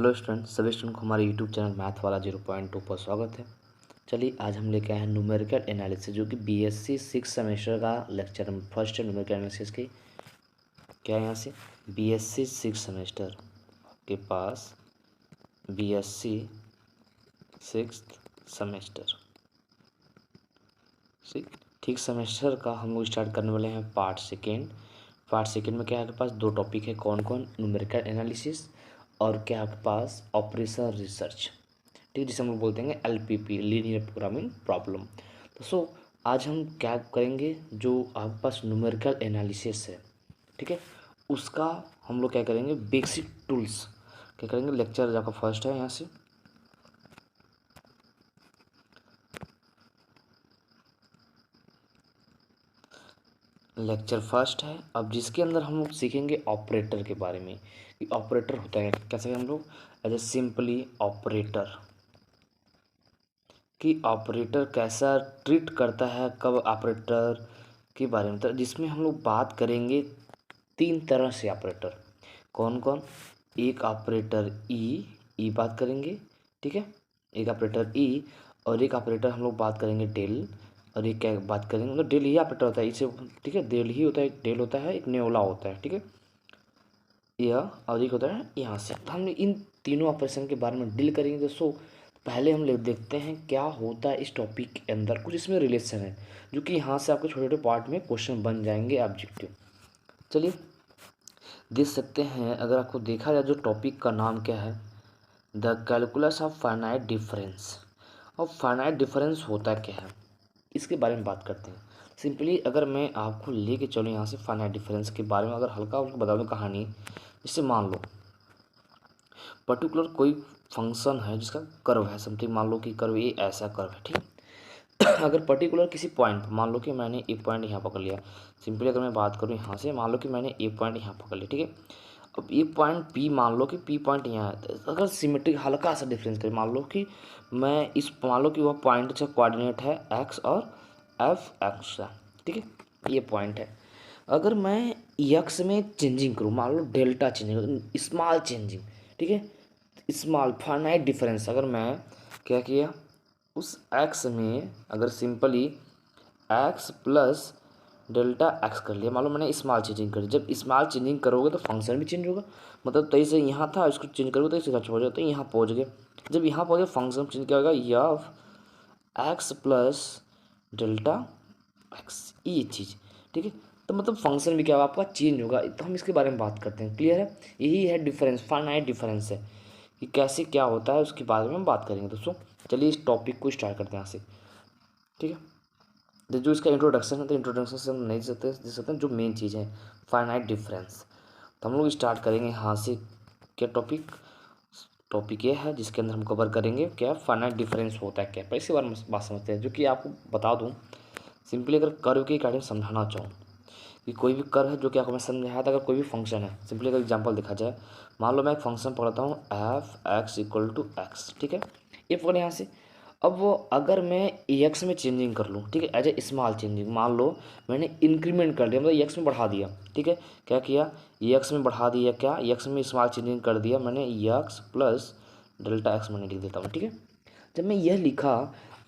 Hello student, सभी student को हमारे यूट्यूब चैनल मैथ वाला 0.2 पर स्वागत है। चलिए आज हम लेके आए हैं न्यूमेरिकल एनालिसिस, जो कि बीएससी 6 सेमेस्टर का लेक्चर नंबर फर्स्ट है न्यूमेरिकल एनालिसिस की। क्या है यहाँ से बीएससी 6 सेमेस्टर के पास बीएससी 6 सेमेस्टर ठीक सेमेस्टर का हम लोग स्टार्ट करने वाले हैं पार्ट सेकेंड में क्या है आपके पास दो टॉपिक है, कौन कौन, न्यूमेरिकल एनालिसिस और क्या आपके पास ऑपरेशन रिसर्च, ठीक, जिसे हम लोग बोलते हैं एलपीपी, लीनियर प्रोग्रामिंग प्रॉब्लम। तो आज हम क्या करेंगे, जो आपके पास न्यूमेरिकल एनालिसिस है, ठीक है, उसका हम लोग क्या करेंगे, बेसिक टूल्स क्या करेंगे। लेक्चर आपका फर्स्ट है, यहाँ से लेक्चर फर्स्ट है। अब जिसके अंदर हम लोग सीखेंगे ऑपरेटर के बारे में कि ऑपरेटर होता है कैसे, हम लोग एज ए सिंपली ऑपरेटर कि ऑपरेटर कैसा ट्रीट करता है, कब ऑपरेटर के बारे में, तो जिसमें हम लोग बात करेंगे तीन तरह से ऑपरेटर, कौन कौन, एक ऑपरेटर ई बात करेंगे, ठीक है, एक ऑपरेटर ई, और एक ऑपरेटर हम लोग बात करेंगे डेल, और एक क्या बात करेंगे, मतलब डेल ही ऑपरेटर होता है इसे, ठीक है, डेल ही होता है, एक डेल होता है, एक नेओला होता है, ठीक है, यह और एक होता है यहाँ से। तो हम इन तीनों ऑपरेशन के बारे में डील करेंगे। दोस्तों पहले हम लोग देखते हैं क्या होता है इस टॉपिक के अंदर, कुछ इसमें रिलेशन है जो कि यहाँ से आपके छोटे छोटे पार्ट में क्वेश्चन बन जाएंगे ऑब्जेक्टिव। चलिए देख सकते हैं, अगर आपको देखा जाए जो टॉपिक का नाम क्या है, the calculus of finite difference. और फाइनाइट डिफरेंस होता क्या है इसके बारे में बात करते हैं। सिंपली अगर मैं आपको लेके चलूँ यहाँ से फाइनाइट डिफरेंस के बारे में, अगर हल्का उसको बता दूँ कहानी, जैसे मान लो पर्टिकुलर कोई फंक्शन है जिसका कर्व है, समथिंग मान लो कि कर्व ये ऐसा कर्व है, ठीक। अगर पर्टिकुलर किसी पॉइंट, मान लो कि मैंने एक पॉइंट यहाँ पकड़ लिया, सिंपली अगर मैं बात करूँ यहाँ से, मान लो कि मैंने एक पॉइंट यहाँ पकड़ लिया, ठीक है। अब एक पॉइंट पी, मान लो कि पी पॉइंट यहाँ है, तो अगर सिमेट्रिक हल्का सा डिफरेंस करें, मान लो कि मैं इस, मान लो कि वह पॉइंट से कोऑर्डिनेट है एक्स और एफ एक्स है, ठीक है, ये पॉइंट है। अगर मैं यक्स में चेंजिंग करूँ, मान लो डेल्टा चेंजिंग, स्मॉल चेंजिंग, ठीक है, स्मॉल फाइनाइट डिफरेंस, अगर मैं क्या किया उस एक्स में, अगर simply x plus delta x कर लिया, मान लो मैंने स्मॉल चेंजिंग करी। जब स्मॉल चेंजिंग करोगे तो फंक्शन भी चेंज होगा, मतलब तई से यहाँ था, इसको चेंज करोगे तो इसे पहुँच जाए, तो यहाँ पहुँच गए। जब यहाँ पहुँचे फंक्शन चेंज क्या होगा, यह एक्स प्लस डेल्टा एक्स, ये चीज़, ठीक है, तो मतलब फंक्शन भी क्या होगा आपका, चेंज होगा। तो हम इसके बारे में बात करते हैं, क्लियर है, यही है डिफरेंस, फाइनाइट डिफरेंस है कि कैसे क्या होता है, उसके बारे में हम बात करेंगे दोस्तों। चलिए इस टॉपिक को स्टार्ट करते हैं यहाँ से, ठीक है। तो जो इसका इंट्रोडक्शन है, तो इंट्रोडक्शन से हम नहीं दे सकते हैं जो मेन चीज़ है फाइनाइट डिफरेंस। तो हम लोग स्टार्ट करेंगे यहाँ से, क्या टॉपिक ये है जिसके अंदर हम कवर करेंगे क्या फाइनाइट डिफरेंस होता है क्या, पर इसके बारे में बात समझते हैं। जो कि आपको बता दूँ सिंपली, अगर कर्व के रिगार्डिंग समझाना चाहूँ कि कोई भी कर्व है, जो कि आपको मैं समझाया था, अगर कोई भी फंक्शन है, सिंपली अगर एग्जांपल देखा जाए, मान लो मैं एक फंक्शन पढ़ता हूँ f x equal to x, ठीक है, ये पकड़ यहाँ से। अब वो अगर मैं एक्स में चेंजिंग कर लूँ, ठीक है, एज ए स्मॉल चेंजिंग, मान लो मैंने इंक्रीमेंट कर दिया, मतलब एक्स में बढ़ा दिया, ठीक है, क्या किया, एक्स में बढ़ा दिया, क्या एक्स में स्मॉल चेंजिंग कर दिया मैंने, एक्स प्लस डेल्टा एक्स मैंने लिख देता हूँ, ठीक है। जब मैं यह लिखा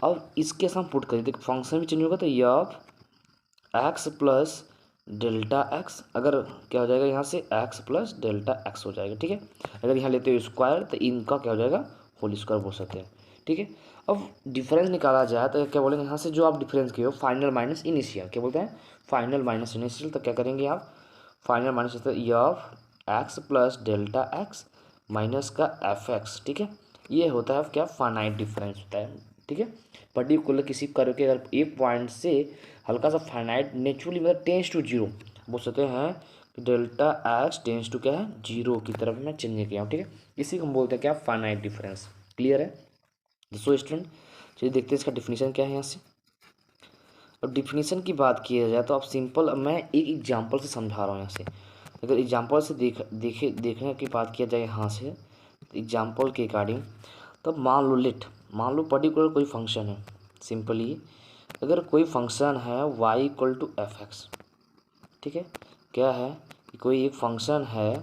और इसके साथ पुट कर दिया, फंक्शन भी चेंज होगा, तो यह एक्स प्लस डेल्टा एक्स, अगर क्या हो जाएगा यहाँ से एक्स प्लस डेल्टा एक्स हो जाएगा, ठीक है। अगर यहाँ लेते हो स्क्वायर तो इनका क्या हो जाएगा, होल स्क्वायर बोल सकते हैं, ठीक है। अब डिफरेंस निकाला जाए तो क्या बोलेंगे, यहाँ से जो आप डिफरेंस किए हो फाइनल माइनस इनिशियल, क्या बोलते हैं, फाइनल माइनस इनिशियल। तो क्या करेंगे आप, final minus of x plus delta x minus का एफ एक्स, ठीक है, ये होता है क्या, फाइनाइट डिफरेंस होता है, ठीक है। पर्टिकुलर किसी कर्व के अगर एक पॉइंट से हल्का सा फाइनाइट नेचुरली, मतलब टेंस टू जीरो बोल सकते हैं कि डेल्टा एक्स टेंस टू क्या है, जीरो की तरफ मैं चेंज किया हूँ, ठीक है, इसी को हम बोलते हैं क्या, फाइनाइट डिफरेंस। क्लियर है दोस्तों स्टूडेंट। चलिए देखते हैं इसका डिफिनीशन क्या है यहाँ से। अब डिफिनीशन की बात की जाए तो आप सिंपल, मैं एक एग्जांपल से समझा रहा हूँ यहाँ से। अगर एग्जांपल से देखने की बात किया जाए यहाँ से, एग्जांपल के अकॉर्डिंग, तब मान लो पर्टिकुलर कोई फंक्शन है, सिंपली अगर कोई फंक्शन है y equal to f x, ठीक है, क्या है कि कोई एक फंक्शन है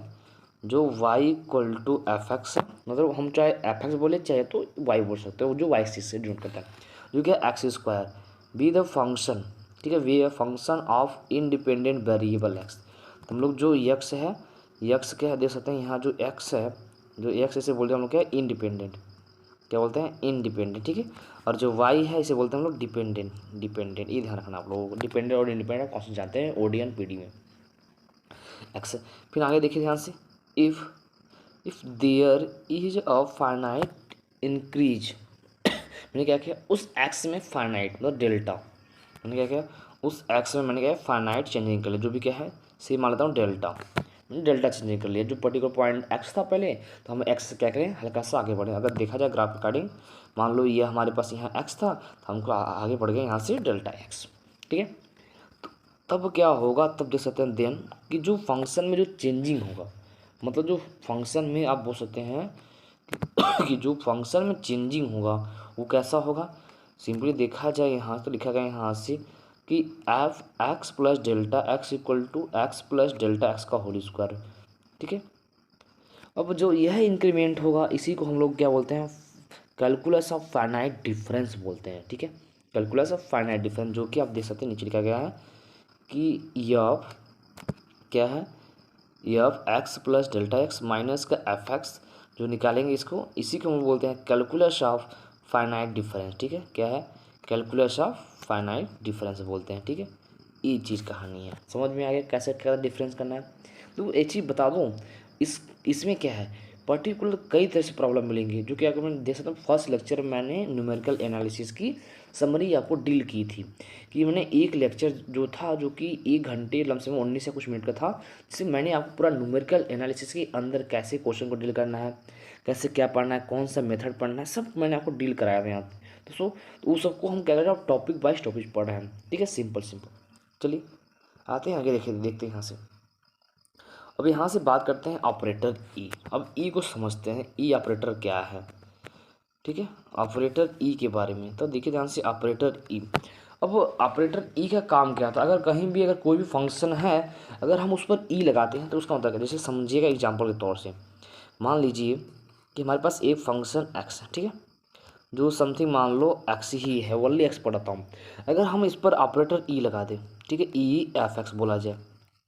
जो y equal to f x है, मतलब हम चाहे एफ एक्स बोले चाहे तो y बोल सकते हो, जो y एक्सिस से डिनोट करता है, जो क्या x square B the function, ठीक है, V a function of independent variable x. तो हम लोग जो x है, x क्या है देख सकते हैं यहाँ, जो x है, जो x इसे बोलते हैं हम लोग क्या है, इंडिपेंडेंट, क्या बोलते हैं, इंडिपेंडेंट, ठीक है। और जो y है इसे बोलते हैं हम लोग डिपेंडेंट, डिपेंडेंट, ये ध्यान रखना आप लोग, डिपेंडेंट और इंडिपेंडेंट कौन जानते हैं ओडीएन पीडी में एक्स। फिर आगे देखिए ध्यान से, if there is a finite increase, मैंने क्या किया उस एक्स में फाइनाइट मतलब डेल्टा, मैंने क्या किया उस एक्स में मैंने क्या फाइनाइट चेंजिंग कर लिया, जो भी क्या है सी मान लेता हूँ डेल्टा, डेल्टा चेंजिंग कर लिया, जो पर्टिकुलर पॉइंट एक्स था पहले, तो हम एक्स से क्या करें हल्का सा आगे बढ़े। अगर देखा जाए ग्राफ अकॉर्डिंग, मान लो ये हमारे पास यहाँ एक्स था, तो हमको आगे बढ़ गए यहाँ से डेल्टा एक्स, ठीक है। तो तब क्या होगा, तब देख सकते हैं देन कि जो फंक्शन में जो चेंजिंग होगा, मतलब जो फंक्शन में आप बोल सकते हैं कि जो फंक्शन में चेंजिंग होगा वो कैसा होगा। सिंपली देखा जाए यहाँ तो लिखा गया यहाँ से कि f x plus delta x equal to x plus delta x का होल स्क्वायर, ठीक है। अब जो यह इंक्रीमेंट होगा इसी को हम लोग क्या बोलते हैं, कैलकुलस ऑफ फाइनाइट डिफरेंस बोलते हैं, ठीक है। कैलकुलस ऑफ फाइनाइट डिफरेंस, जो कि आप देख सकते हैं नीचे लिखा गया है कि यह क्या है, f x plus delta x minus का एफ एक्स जो निकालेंगे इसको, इसी को हम बोलते हैं कैलकुलस ऑफ फाइनाइट डिफरेंस, ठीक है। क्या है, कैलकुलस ऑफ फाइनाइट डिफरेंस बोलते हैं, ठीक है। ये चीज़ कहानी है, समझ में आ गया कैसे क्या डिफरेंस करना है। तो एक चीज़ बता दूँ, इसमें क्या है पर्टिकुलर कई तरह से प्रॉब्लम मिलेंगी, जो कि अगर मैं देख सकता हूँ फर्स्ट लेक्चर में मैंने न्यूमेरिकल एनालिसिस की समरी आपको डील की थी, कि मैंने एक लेक्चर जो था जो कि 1 घंटे लमसम 19 या कुछ मिनट का था, जिसमें मैंने आपको पूरा न्यूमेरिकल एनालिसिस के अंदर कैसे क्वेश्चन को डील करना है, कैसे क्या पढ़ना है, कौन सा मेथड पढ़ना है, सब मैंने आपको डील कराया था यहाँ। तो वो सबको हम क्या करें, आप टॉपिक वाइज टॉपिक पढ़ रहे हैं, ठीक है, सिंपल सिंपल। चलिए आते हैं आगे, देखिए देखते हैं यहाँ से। अब यहाँ से बात करते हैं ऑपरेटर ई। अब ई को समझते हैं, ई ऑपरेटर क्या है, ठीक है, ऑपरेटर ई के बारे में। तो देखिए ध्यान से ऑपरेटर ई। अब ऑपरेटर ई का काम क्या था, अगर कहीं भी अगर कोई भी फंक्शन है, अगर हम उस पर ई लगाते हैं तो उसका मतलब क्या, जैसे समझिएगा एग्जांपल के तौर से, मान लीजिए कि हमारे पास एक फंक्शन एक्स है, ठीक है, जो समथिंग मान लो एक्स ही है, ओनली एक्स पढ़ाता हूँ। अगर हम इस पर ऑपरेटर ई लगा दें, ठीक है, ई एफ एक्स बोला जाए,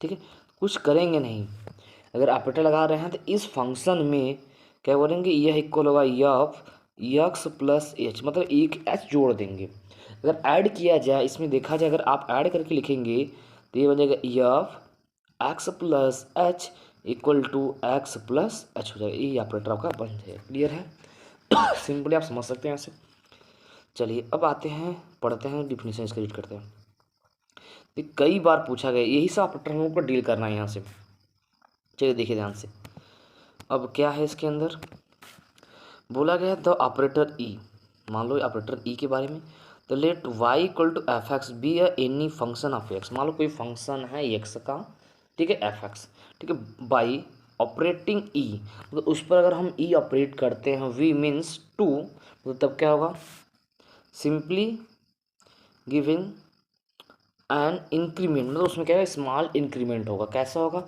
ठीक है, कुछ करेंगे नहीं, अगर ऑपरेटर लगा रहे हैं तो इस फंक्शन में क्या बोलेंगे, यह इक्वल होगा यफ एक्स प्लस एच, मतलब एक एच जोड़ देंगे। अगर ऐड किया जाए इसमें देखा जाए, अगर आप ऐड करके लिखेंगे तो ये बन जाएगा f x plus h equal to x plus h हो जाएगा, ये ऑपरेटर आपका बन जाएगा। क्लियर है सिंपली आप समझ सकते हैं ऐसे। चलिए अब आते हैं, पढ़ते हैं डिफिनीशन, इसका रीड करते हैं। ये कई बार पूछा गया, यही सब ऑपरेटर हम लोग को डील करना है यहाँ से। चलिए देखिए ध्यान से, अब क्या है इसके अंदर बोला गया द ऑपरेटर ई, मान लो ऑपरेटर ई के बारे में। तो let y equal to f x be a any function of x, मान लो कोई फंक्शन है एक्स का, ठीक है, एफ एक्स, ठीक है, बाई ऑपरेटिंग ई, तो उस पर अगर हम ई ऑपरेट करते हैं, वी मीन्स टू, तो तब क्या होगा, सिंपली गिविंग एन इंक्रीमेंट, मतलब उसमें क्या है स्मॉल इंक्रीमेंट होगा, कैसा होगा,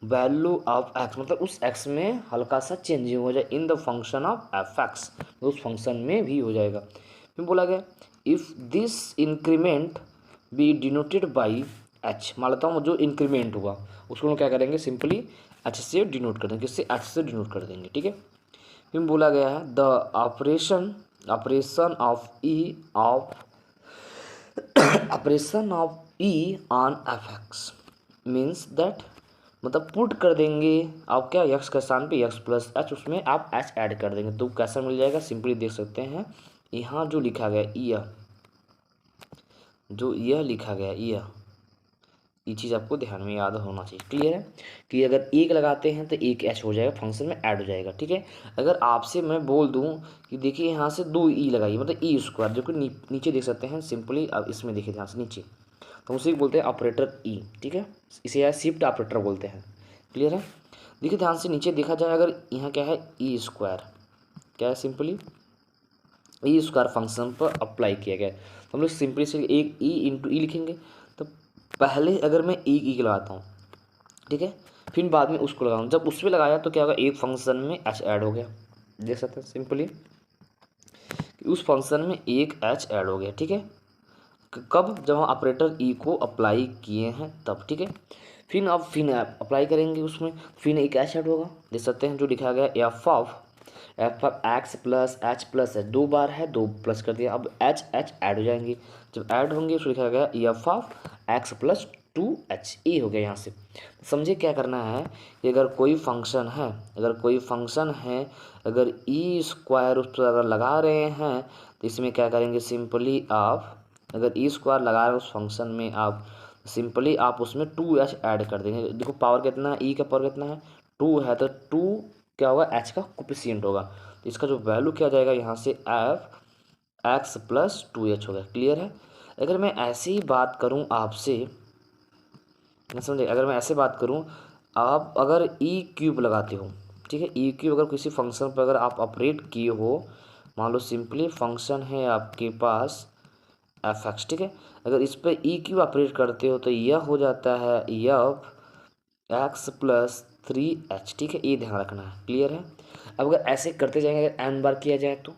वैल्यू ऑफ एक्स, मतलब उस एक्स में हल्का सा चेंजिंग हो जाए in the function of F x, उस फंक्शन में भी हो जाएगा। फिर बोला गया if this increment B denoted by H, मान लेता हूँ जो इंक्रीमेंट हुआ उसको हम क्या करेंगे, सिंपली एच से डिनोट कर देंगे, किससे, एच से डिनोट कर देंगे, ठीक है। फिर बोला गया है the operation of E of operation of E on F x means that, मतलब पुट कर देंगे आप क्या एक्स के स्थान पे एक्स प्लस एच, उसमें आप एच ऐड कर देंगे तो कैसा मिल जाएगा, सिंपली देख सकते हैं यहाँ जो लिखा गया यह, जो यह लिखा गया ये चीज़ आपको ध्यान में याद होना चाहिए। क्लियर है कि अगर एक लगाते हैं तो एक एच हो जाएगा, फंक्शन में ऐड हो जाएगा, ठीक है। अगर आपसे मैं बोल दूं कि देखिए यहाँ से 2 ई लगाइए, मतलब ई स्क्वायर, जो कि नीचे देख सकते हैं सिंपली, अब इसमें देखिए ध्यान से नीचे, तो उसी को बोलते हैं ऑपरेटर ई, ठीक है, इसे यार शिफ्ट ऑपरेटर बोलते हैं। क्लियर है, देखिए ध्यान से नीचे देखा जाए, अगर यहाँ क्या है ई स्क्वायर, क्या है, सिंपली ई स्क्वायर फंक्शन पर अप्लाई किया गया है, तो हम लोग सिंपली से एक ई इंटू ई लिखेंगे। तो पहले अगर मैं एक ई लगाता हूँ, ठीक है, फिर बाद में उसको लगाऊँ, जब उस पर लगाया तो क्या होगा, एक फंक्शन में एच ऐड हो गया। देख सकते हैं सिंपली उस फंक्शन में एक एच ऐड हो गया। ठीक है, कब, जब हम ऑपरेटर ई को अप्लाई किए हैं तब। ठीक है, फिर अब फिर अप्लाई करेंगे उसमें, फिर एक एच ऐड होगा। देख सकते हैं जो लिखा गया F of x plus H plus H, 2 बार है 2 प्लस कर दिया, अब एच एच ऐड हो जाएंगे। जब ऐड होंगे उसको लिखा गया F of x plus 2h, ए हो गया। यहाँ से समझिए क्या करना है कि अगर कोई फंक्शन है, अगर ई स्क्वायर उस पर अगर लगा रहे हैं तो इसमें क्या करेंगे, सिंपली आप अगर ई स्क्वायर लगा रहे हैं उस फंक्शन में, आप सिंपली आप उसमें 2h ऐड कर देंगे। देखो पावर कितना है, ई का पावर कितना है 2 है, तो 2 क्या होगा, एच का कोफिशिएंट होगा, तो इसका जो वैल्यू क्या जाएगा यहाँ से एफ एक्स प्लस 2h होगा। क्लियर है। अगर मैं ऐसे ही बात करूँ आपसे, मैं समझे, अगर मैं ऐसे बात करूँ, आप अगर ई क्यूब लगाते हो, ठीक है, ई क्यूब अगर किसी फंक्शन पर अगर आप ऑपरेट किए हो, मान लो सिंपली फंक्शन है आपके पास एफ एक्स। ठीक है, अगर इस पर ई क्यूब ऑपरेट करते हो तो यह हो जाता है एफ एक्स प्लस 3h। ठीक है, ये ध्यान रखना है। क्लियर है। अब अगर ऐसे करते जाएंगे, अगर n बार किया जाए तो,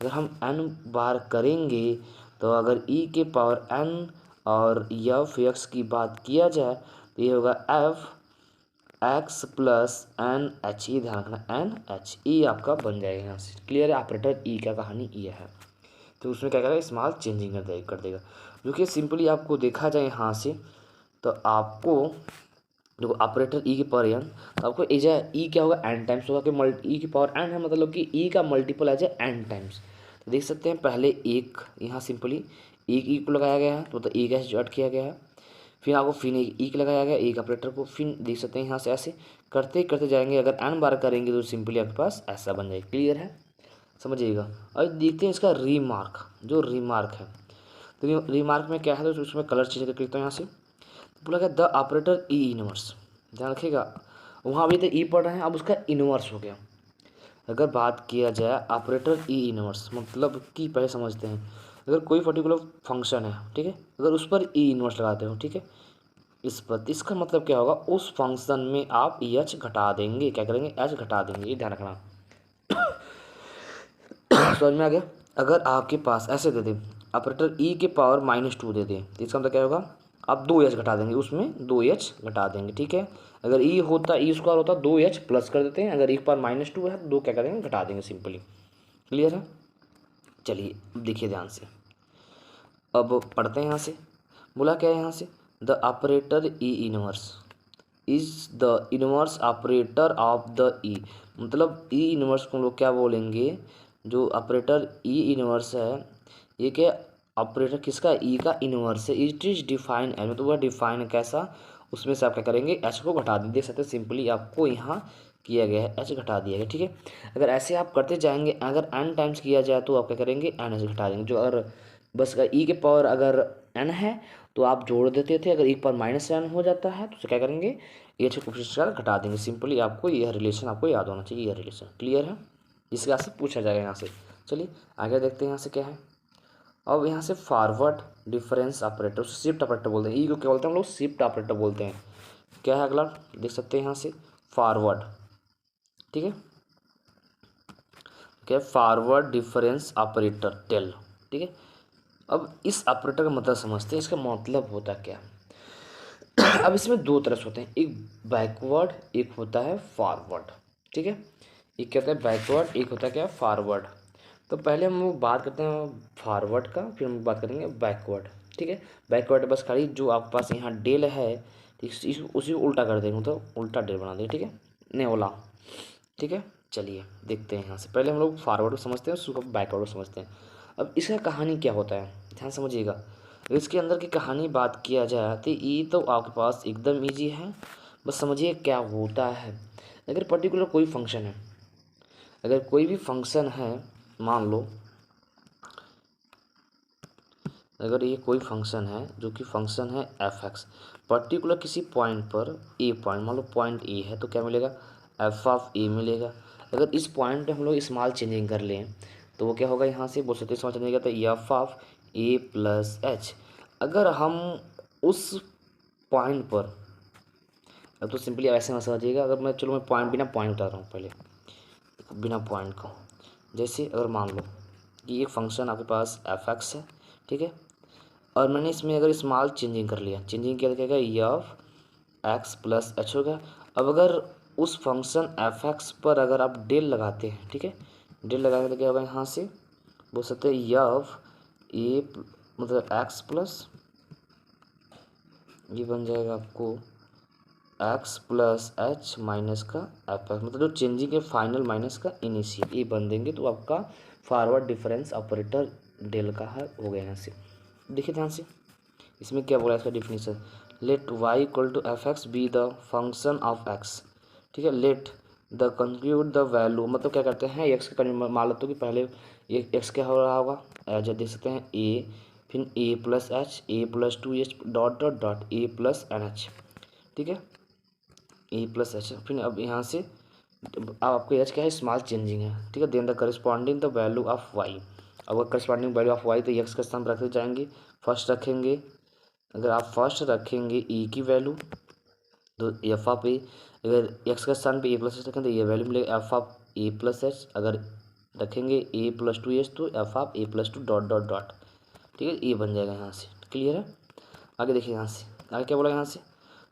अगर हम n बार करेंगे तो अगर e के पावर n और एफ एक्स की बात किया जाए तो ये होगा f x plus n h, e ध्यान रखना, एन एच, ई आपका बन जाएगा यहाँ से। क्लियर है, ऑपरेटर ई का कहानी ये है। तो उसमें क्या करेगा, स्मॉल चेंजिंग कर देगा जो कि सिंपली आपको देखा जाए यहाँ से, तो आपको देखो ऑपरेटर ई की पावर एन, तो आपको एजा ई क्या होगा, एन टाइम्स होगा, कि ई की पावर एन है, मतलब कि ई का मल्टीपल आ जाए एन टाइम्स। तो देख सकते हैं पहले एक यहाँ सिंपली एक ई को लगाया गया है, तो एक ऐसे ऐड किया गया है, फिर आपको फिर एक ई लगाया गया एक ऑपरेटर को, फिर देख सकते हैं यहाँ से ऐसे करते करते जाएंगे, अगर एन बार करेंगे तो सिंपली आपके पास ऐसा बन जाएगा। क्लियर है, समझिएगा। और देखते हैं इसका रीमार्क, जो रीमार्क है, तो रीमार्क में क्या है, तो उसमें कलर चेंज करके लिखता हूँ यहाँ से, बोला गया द ऑपरेटर ई इनवर्स, ध्यान रखिएगा, वहाँ अभी तक ई पढ़ रहे हैं, अब उसका इनवर्स हो गया। अगर बात किया जाए ऑपरेटर ई इनवर्स, मतलब कि पहले समझते हैं, अगर कोई पर्टिकुलर फंक्शन है, ठीक है, अगर उस पर ई इनवर्स लगाते हो, ठीक है, इस पर, इसका मतलब क्या होगा, उस फंक्शन में आप एच घटा देंगे, क्या करेंगे, एच घटा देंगे, ये ध्यान रखना। समझ में आ गया। अगर आपके पास ऐसे दे दे ऑपरेटर ई के पावर -2 दे दे, तो इसका मतलब क्या होगा, आप 2h घटा देंगे, उसमें 2h घटा देंगे। ठीक है, अगर ई होता, ई स्क्वायर होता 2h प्लस कर देते हैं, अगर ई के पावर -2 है तो 2 क्या करेंगे, घटा देंगे सिंपली। क्लियर है। चलिए देखिए ध्यान से, अब पढ़ते हैं यहाँ से, बोला क्या है यहाँ से, the operator E inverse is the inverse operator of the E, मतलब ई इनवर्स को हम लोग क्या बोलेंगे, जो ऑपरेटर ई इनवर्स है, ये क्या ऑपरेटर किसका, ई का इनवर्स है। इट इज डिफाइन एच, मतलब वह डिफाइन कैसा, उसमें से आप क्या करेंगे, एच को घटा दें। देख सकते हैं सिंपली आपको यहाँ किया गया है, एच घटा दिया गया। ठीक है, अगर ऐसे आप करते जाएंगे, अगर एन टाइम्स किया जाए तो आप क्या करेंगे, एन एच घटा देंगे, जो अगर बस ई के पावर अगर एन है तो आप जोड़ देते थे, अगर एक पर -n हो जाता है तो क्या करेंगे, एच कोफिशिएंट घटा देंगे। सिंपली आपको यह रिलेशन आपको याद होना चाहिए, यह रिलेशन। क्लियर है, इसके आपसे पूछा जाएगा यहाँ से। चलिए आगे देखते हैं यहाँ से क्या है। अब यहाँ से forward difference operator, shift operator बोलते हैं, ई को क्या बोलते हैं हम लोग, शिफ्ट ऑपरेटर बोलते हैं। क्या है अगला, देख सकते हैं यहाँ से फॉरवर्ड, ठीक है, क्या फॉरवर्ड डिफरेंस ऑपरेटर टेल। ठीक है, अब इस ऑपरेटर का मतलब समझते हैं, इसका मतलब होता क्या। अब इसमें दो तरह से होते हैं, एक बैकवर्ड, एक होता है फॉरवर्ड। ठीक है, एक क्या होता है बैकवर्ड, एक होता है क्या, फॉरवर्ड। तो पहले हम लोग बात करते हैं फॉरवर्ड का, फिर हम बात करेंगे बैकवर्ड। ठीक है, बैकवर्ड बस खाली जो आपके पास यहाँ डेल है, उसी को उल्टा कर देंगे, तो उल्टा डेल बना देंगे। ठीक है, नेवला। ठीक है, चलिए देखते हैं यहाँ से, पहले हम लोग फॉरवर्ड को समझते हैं, उसको बैकवर्ड को समझते हैं। अब इसका कहानी क्या होता है, ध्यान समझिएगा। इसके अंदर की कहानी बात किया जाए तो ये तो आपके पास एकदम ईजी है, बस समझिए क्या होता है। अगर पर्टिकुलर कोई फंक्शन है, अगर कोई भी फंक्शन है, मान लो अगर ये कोई फंक्शन है जो कि फंक्शन है एफ एक्स, पर्टिकुलर किसी पॉइंट पर ए पॉइंट, मान लो पॉइंट ए है, तो क्या मिलेगा, एफ ऑफ ए मिलेगा। अगर इस पॉइंट पे हम लोग स्मॉल चेंजिंग कर लें तो वो क्या होगा, यहाँ से बोल सकते हैं स्मॉल चेंजिंग तो F of a plus H. अगर हम उस पॉइंट पर अब तो सिंपली ऐसे समझिएगा। अगर मैं चलो मैं पॉइंट बिना पॉइंट बता रहा हूँ पहले, बिना पॉइंट का। जैसे अगर मान लो कि एक फंक्शन आपके पास एफ एक्स है, ठीक है, और मैंने इसमें अगर स्मॉल चेंजिंग कर लिया, चेंजिंग क्या क्या एफ एक्स प्लस एच होगा। अब अगर उस फंक्शन एफ एक्स पर अगर आप डेल लगाते हैं, ठीक है, डेल लगाने तो क्या होगा, यहाँ से बोल सकते हैं एफ ए मतलब एक्स प्लस, ये बन जाएगा आपको एक्स प्लस एच माइनस का एफ एक्स, मतलब जो चेंजिंग है फाइनल माइनस का इनिशियल, ये बन देंगे तो आपका फॉरवर्ड डिफरेंस ऑपरेटर डेल का है, हो गया यहाँ से। देखिए ध्यान से, इसमें क्या बोला इसका definition, let y equal to f x be the function of x, ठीक है, let the compute the value, मतलब क्या करते हैं एक्स के मान लेते हो कि पहले एक्स क्या हो रहा होगा, एज देख सकते हैं ए, फिर a plus h, a plus 2h dot dot dot a plus n h, ठीक है, ए प्लस एच। फिर अब यहाँ से अब आपको एच क्या है, स्मॉल चेंजिंग है, ठीक है, then the corresponding the value of y. अगर करस्पॉन्डिंग वैल्यू ऑफ वाई तो एक्स का स्थान रखते जाएंगे, फर्स्ट रखेंगे, अगर आप फर्स्ट रखेंगे ए की वैल्यू तो एफ ऑफ ए, अगर एक्स का स्थान पे ए प्लस एच रखें तो ये वैल्यू मिलेगा F of a plus H, अगर रखेंगे ए प्लस 2h तो F of a plus 2 dot dot dot, ठीक है, ये बन जाएगा यहाँ से। क्लियर है? आगे देखिए यहाँ से, आगे क्या बोला यहाँ से,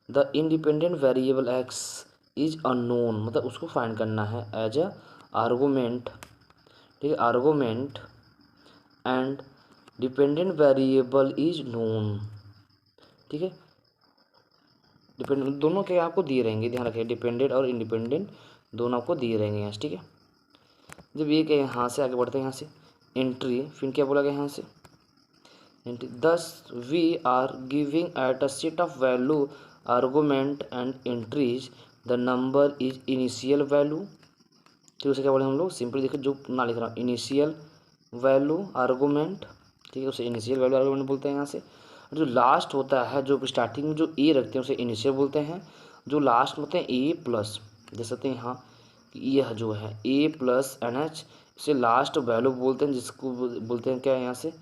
the independent variable x is unknown, मतलब उसको फाइंड करना है एज अ आर्गूमेंट, ठीक है, argument and dependent variable is known, ठीक है, डिपेंडेंट दोनों के आपको दिए रहेंगे, ध्यान रखिए, डिपेंडेंट और इंडिपेंडेंट दोनों आपको दिए रहेंगे यहाँ से, ठीक है। जब ये क्या यहाँ से आगे बढ़ते हैं, यहाँ से एंट्री, फिर क्या बोला गया यहाँ से entry, thus we are giving at a set of value argument and entries the number is initial value, ठीक है, उसे क्या बोले हम लोग, सिंपली देखिए जो ना लिख रहा हूँ, इनिशियल वैल्यू आर्गूमेंट, ठीक है, उसे इनिशियल वैल्यू आर्गूमेंट बोलते हैं यहाँ से। जो लास्ट होता है, जो स्टार्टिंग में जो ए रखते हैं उसे इनिशियल बोलते हैं, जो लास्ट में होते हैं ए प्लस, देख सकते हैं यहाँ यह जो है ए प्लस एन एच, इसे लास्ट वैल्यू बोलते हैं, जिसको बोलते हैं क्या है यहाँ से,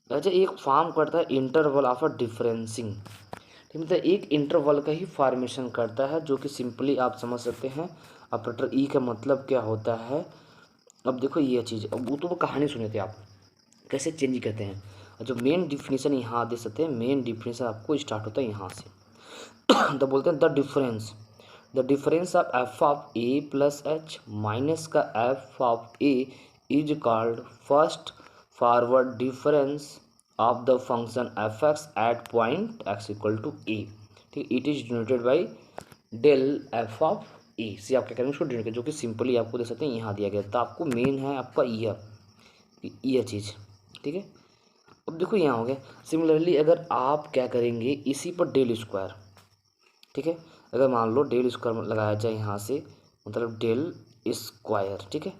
अच्छा एक फॉर्म करता है इंटरवल ऑफ अ डिफरेंसिंग, ठीक, मतलब एक इंटरवल का ही फॉर्मेशन करता है, जो कि सिंपली आप समझ सकते हैं ऑपरेटर ई का मतलब क्या होता है। अब देखो ये चीज़, अब वो तो कहानी सुने थे आप कैसे चेंज करते हैं, जो मेन डिफिनीशन यहाँ दे सकते हैं, मेन डिफिनीशन आपको स्टार्ट होता है यहाँ से तो बोलते हैं the difference of f of a plus h minus का f of a is called first forward difference of the function f x at point x equal to a, ठीक, it is denoted by del f of a से आप क्या करेंगे उसको denote, जो कि simply आपको दे सकते हैं यहाँ दिया गया, तो आपको मेन है आपका यह चीज़, ठीक है। अब देखो यहाँ हो गया, सिमिलरली अगर आप क्या करेंगे इसी पर डेल स्क्वायर, ठीक है, अगर मान लो डेल स्क्वायर लगाया जाए यहाँ से, मतलब डेल स्क्वायर, ठीक है,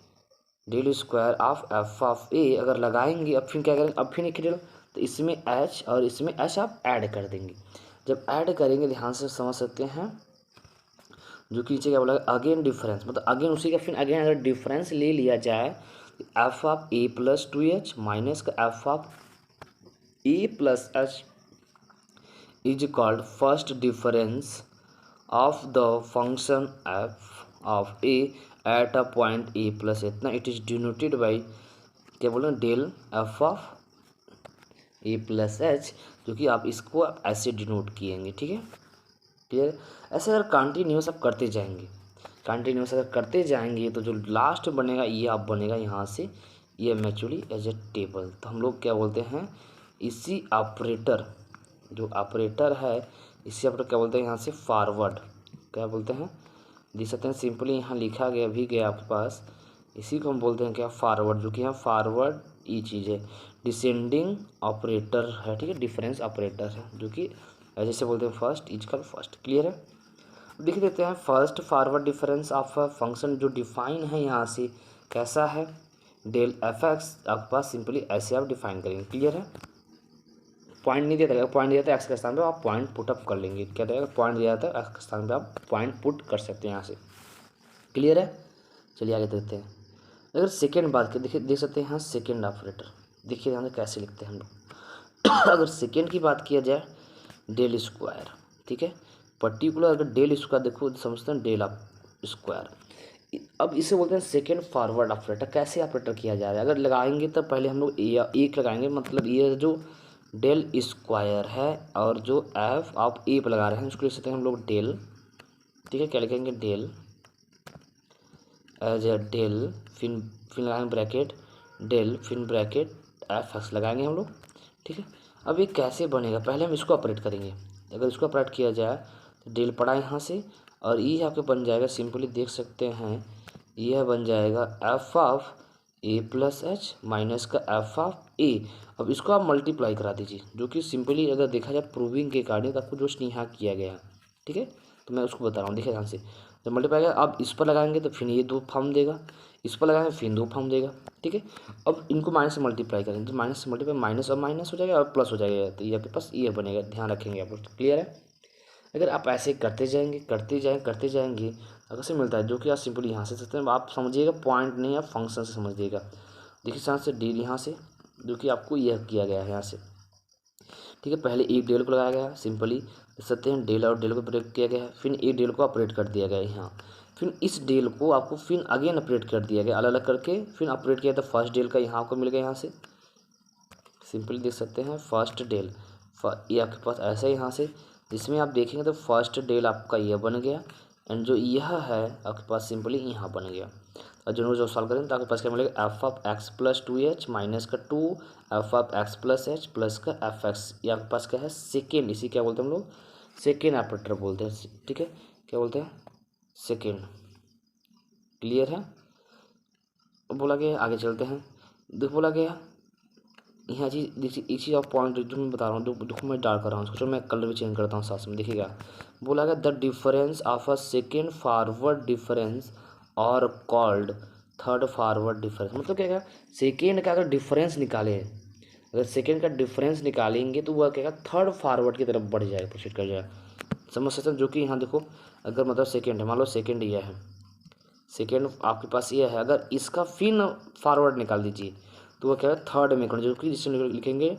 del square of f of a अगर लगाएंगे, अब फिर क्या करेंगे, अब फिर एक डेल, तो इसमें एच और इसमें एच आप ऐड कर देंगे, जब ऐड करेंगे ध्यान से समझ सकते हैं, जो कि नीचे क्या बोला अगेन डिफरेंस, मतलब अगेन उसी का फिर अगेन अगर डिफरेंस ले लिया जाए, f of a plus 2h minus का f of a plus h is called first difference of the function f of a at a point a plus इतना, इट इज डिनोटेड बाई क्या बोल रहे हैं del f of a plus h, जो कि आप इसको आप ऐसे डिनोट किएंगे, ठीक है, क्लियर। ऐसे अगर कंटिन्यूस आप करते जाएंगे, कंटिन्यूस अगर करते जाएंगे तो जो लास्ट बनेगा ये आप बनेगा यहाँ से ये मैचुअली एज ए टेबल, तो हम लोग क्या बोलते हैं इसी ऑपरेटर, जो ऑपरेटर है इसी ऑपरेटर क्या बोलते हैं यहाँ से फॉरवर्ड, क्या बोलते हैं देख सकते हैं, सिंपली यहाँ लिखा गया भी गया आपके पास, इसी को हम बोलते हैं क्या फॉरवर्ड, जो कि यहाँ फॉरवर्ड ये चीज़ है, डिसेंडिंग ऑपरेटर है, ठीक है, डिफरेंस ऑपरेटर है, जो कि जैसे बोलते हैं फर्स्ट इज कल फर्स्ट, क्लियर है। लिख देते हैं first forward difference of a function जो डिफाइन है यहाँ से कैसा है, डेल एफ एक्स आपके पास सिंपली ऐसे आप डिफाइन करेंगे, क्लियर है। पॉइंट नहीं दिया था, पॉइंट दिया था एक्स के स्थान पे आप पॉइंट पुट अप कर लेंगे, क्या रहेगा पॉइंट दिया था एक्स के स्थान पे आप पॉइंट पुट कर सकते हैं यहाँ से, क्लियर है। चलिए आगे देखते हैं, अगर सेकेंड बात करें देखिए देख सकते हैं यहाँ सेकेंड ऑपरेटर, देखिए यहाँ से कैसे लिखते हैं हम लोग अगर सेकेंड की बात किया जाए डेल स्क्वायर, ठीक है, पर्टिकुलर अगर डेल स्क्वायर देखो समझते हैं डेल ऑफ स्क्वायर। अब इसे बोलते हैं सेकेंड फॉरवर्ड ऑपरेटर। कैसे ऑपरेटर किया जा रहा है, अगर लगाएंगे तो पहले हम लोग एक लगाएंगे, मतलब ये जो डेल स्क्वायर है और जो एफ ऑफ ए पर लगा रहे हैं उसको लिख सकते हैं हम लोग डेल। ठीक है, क्या लिखेंगे डेल एज ए डेल, फिर लगाएंगे ब्रैकेट डेल, फिर ब्रैकेट एफ एक्स लगाएंगे हम लोग। ठीक है, अब ये कैसे बनेगा, पहले हम इसको ऑपरेट करेंगे। अगर इसको ऑपरेट किया जाए तो डेल पड़ा यहाँ से और ये आपके बन जाएगा, सिंपली देख सकते हैं यह बन जाएगा F of a plus h minus का एफ ऑफ ए। अब इसको आप मल्टीप्लाई करा दीजिए, जो कि सिंपली अगर देखा जाए प्रूविंग के अकॉर्डिंग तो आपको जो यहाँ किया गया है। ठीक है, तो मैं उसको बता रहा हूँ, देखिए ध्यान से। जब मल्टीप्लाई करेगा आप इस पर लगाएंगे तो फिर ये 2 फॉर्म देगा, इस पर लगाएंगे फिर 2 फॉर्म देगा। ठीक है, अब इनको माइनस से मल्टीप्लाई करेंगे तो माइनस से मल्टीप्लाई माइनस और माइनस हो जाएगा और प्लस हो जाएगा, तो ये आपके पास ये बनेगा। ध्यान रखेंगे आप, क्लियर है। अगर आप ऐसे करते जाएंगे अगर से मिलता है, जो कि आप सिंपली यहाँ से सकते हैं। आप समझिएगा पॉइंट नहीं, आप फंक्शन से समझिएगा। देखिए यहाँ से डेल यहाँ से जो कि आपको यह किया गया है यहाँ से। ठीक है, पहले एक डेल को लगाया गया सिंपली देख सकते हैं, डेल और डेल को प्रयोग किया गया है, फिर एक डेल को ऑपरेट कर दिया गया यहाँ, फिर इस डेल को आपको फिर अगेन ऑपरेट कर दिया गया, अलग अलग करके फिर ऑपरेट किया। तो फर्स्ट डेल का यहाँ आपको मिल गया, यहाँ से सिंपली देख सकते हैं फर्स्ट डेल ये आपके पास ऐसा है यहाँ से, जिसमें आप देखेंगे तो फर्स्ट डेल आपका यह बन गया एंड जो यह है आपके पास सिंपली यहाँ बन गया। और जो सॉल्व करेंगे तो आपके पास क्या मिलेगा, F of x plus 2h minus का 2 f of x plus H plus का एफ एक्स। ये आपके पास क्या है सेकेंड, इसी क्या बोलते हैं हम लोग सेकेंड ऑपरेटर बोलते हैं। ठीक है, क्या बोलते हैं सेकेंड, क्लियर है। बोला गया आगे चलते हैं, देखो बोला गया यहाँ चीज़ देखिए, एक चीज़ आप पॉइंट जो मैं बता रहा हूँ देखो मैं डार्क कर रहा हूँ उसको, चलो मैं कलर भी चेंज करता हूँ साथ में। देखिएगा बोला गया the difference of a second forward difference और कॉल्ड थर्ड फॉरवर्ड डिफरेंस। मतलब क्या है, सेकेंड का अगर डिफरेंस निकाले, अगर सेकेंड का डिफरेंस निकालेंगे तो वह क्या थर्ड फॉरवर्ड की तरफ बढ़ जाएगा, प्रोसीड कर जाएगा। समझ सकते हैं, जो कि यहाँ देखो अगर मतलब सेकेंड है, मान लो सेकेंड यह है, सेकेंड आपके पास यह है, अगर इसका फिर फॉरवर्ड निकाल दीजिए तो वह क्या है थर्ड में करना, जो कि जिससे लिखेंगे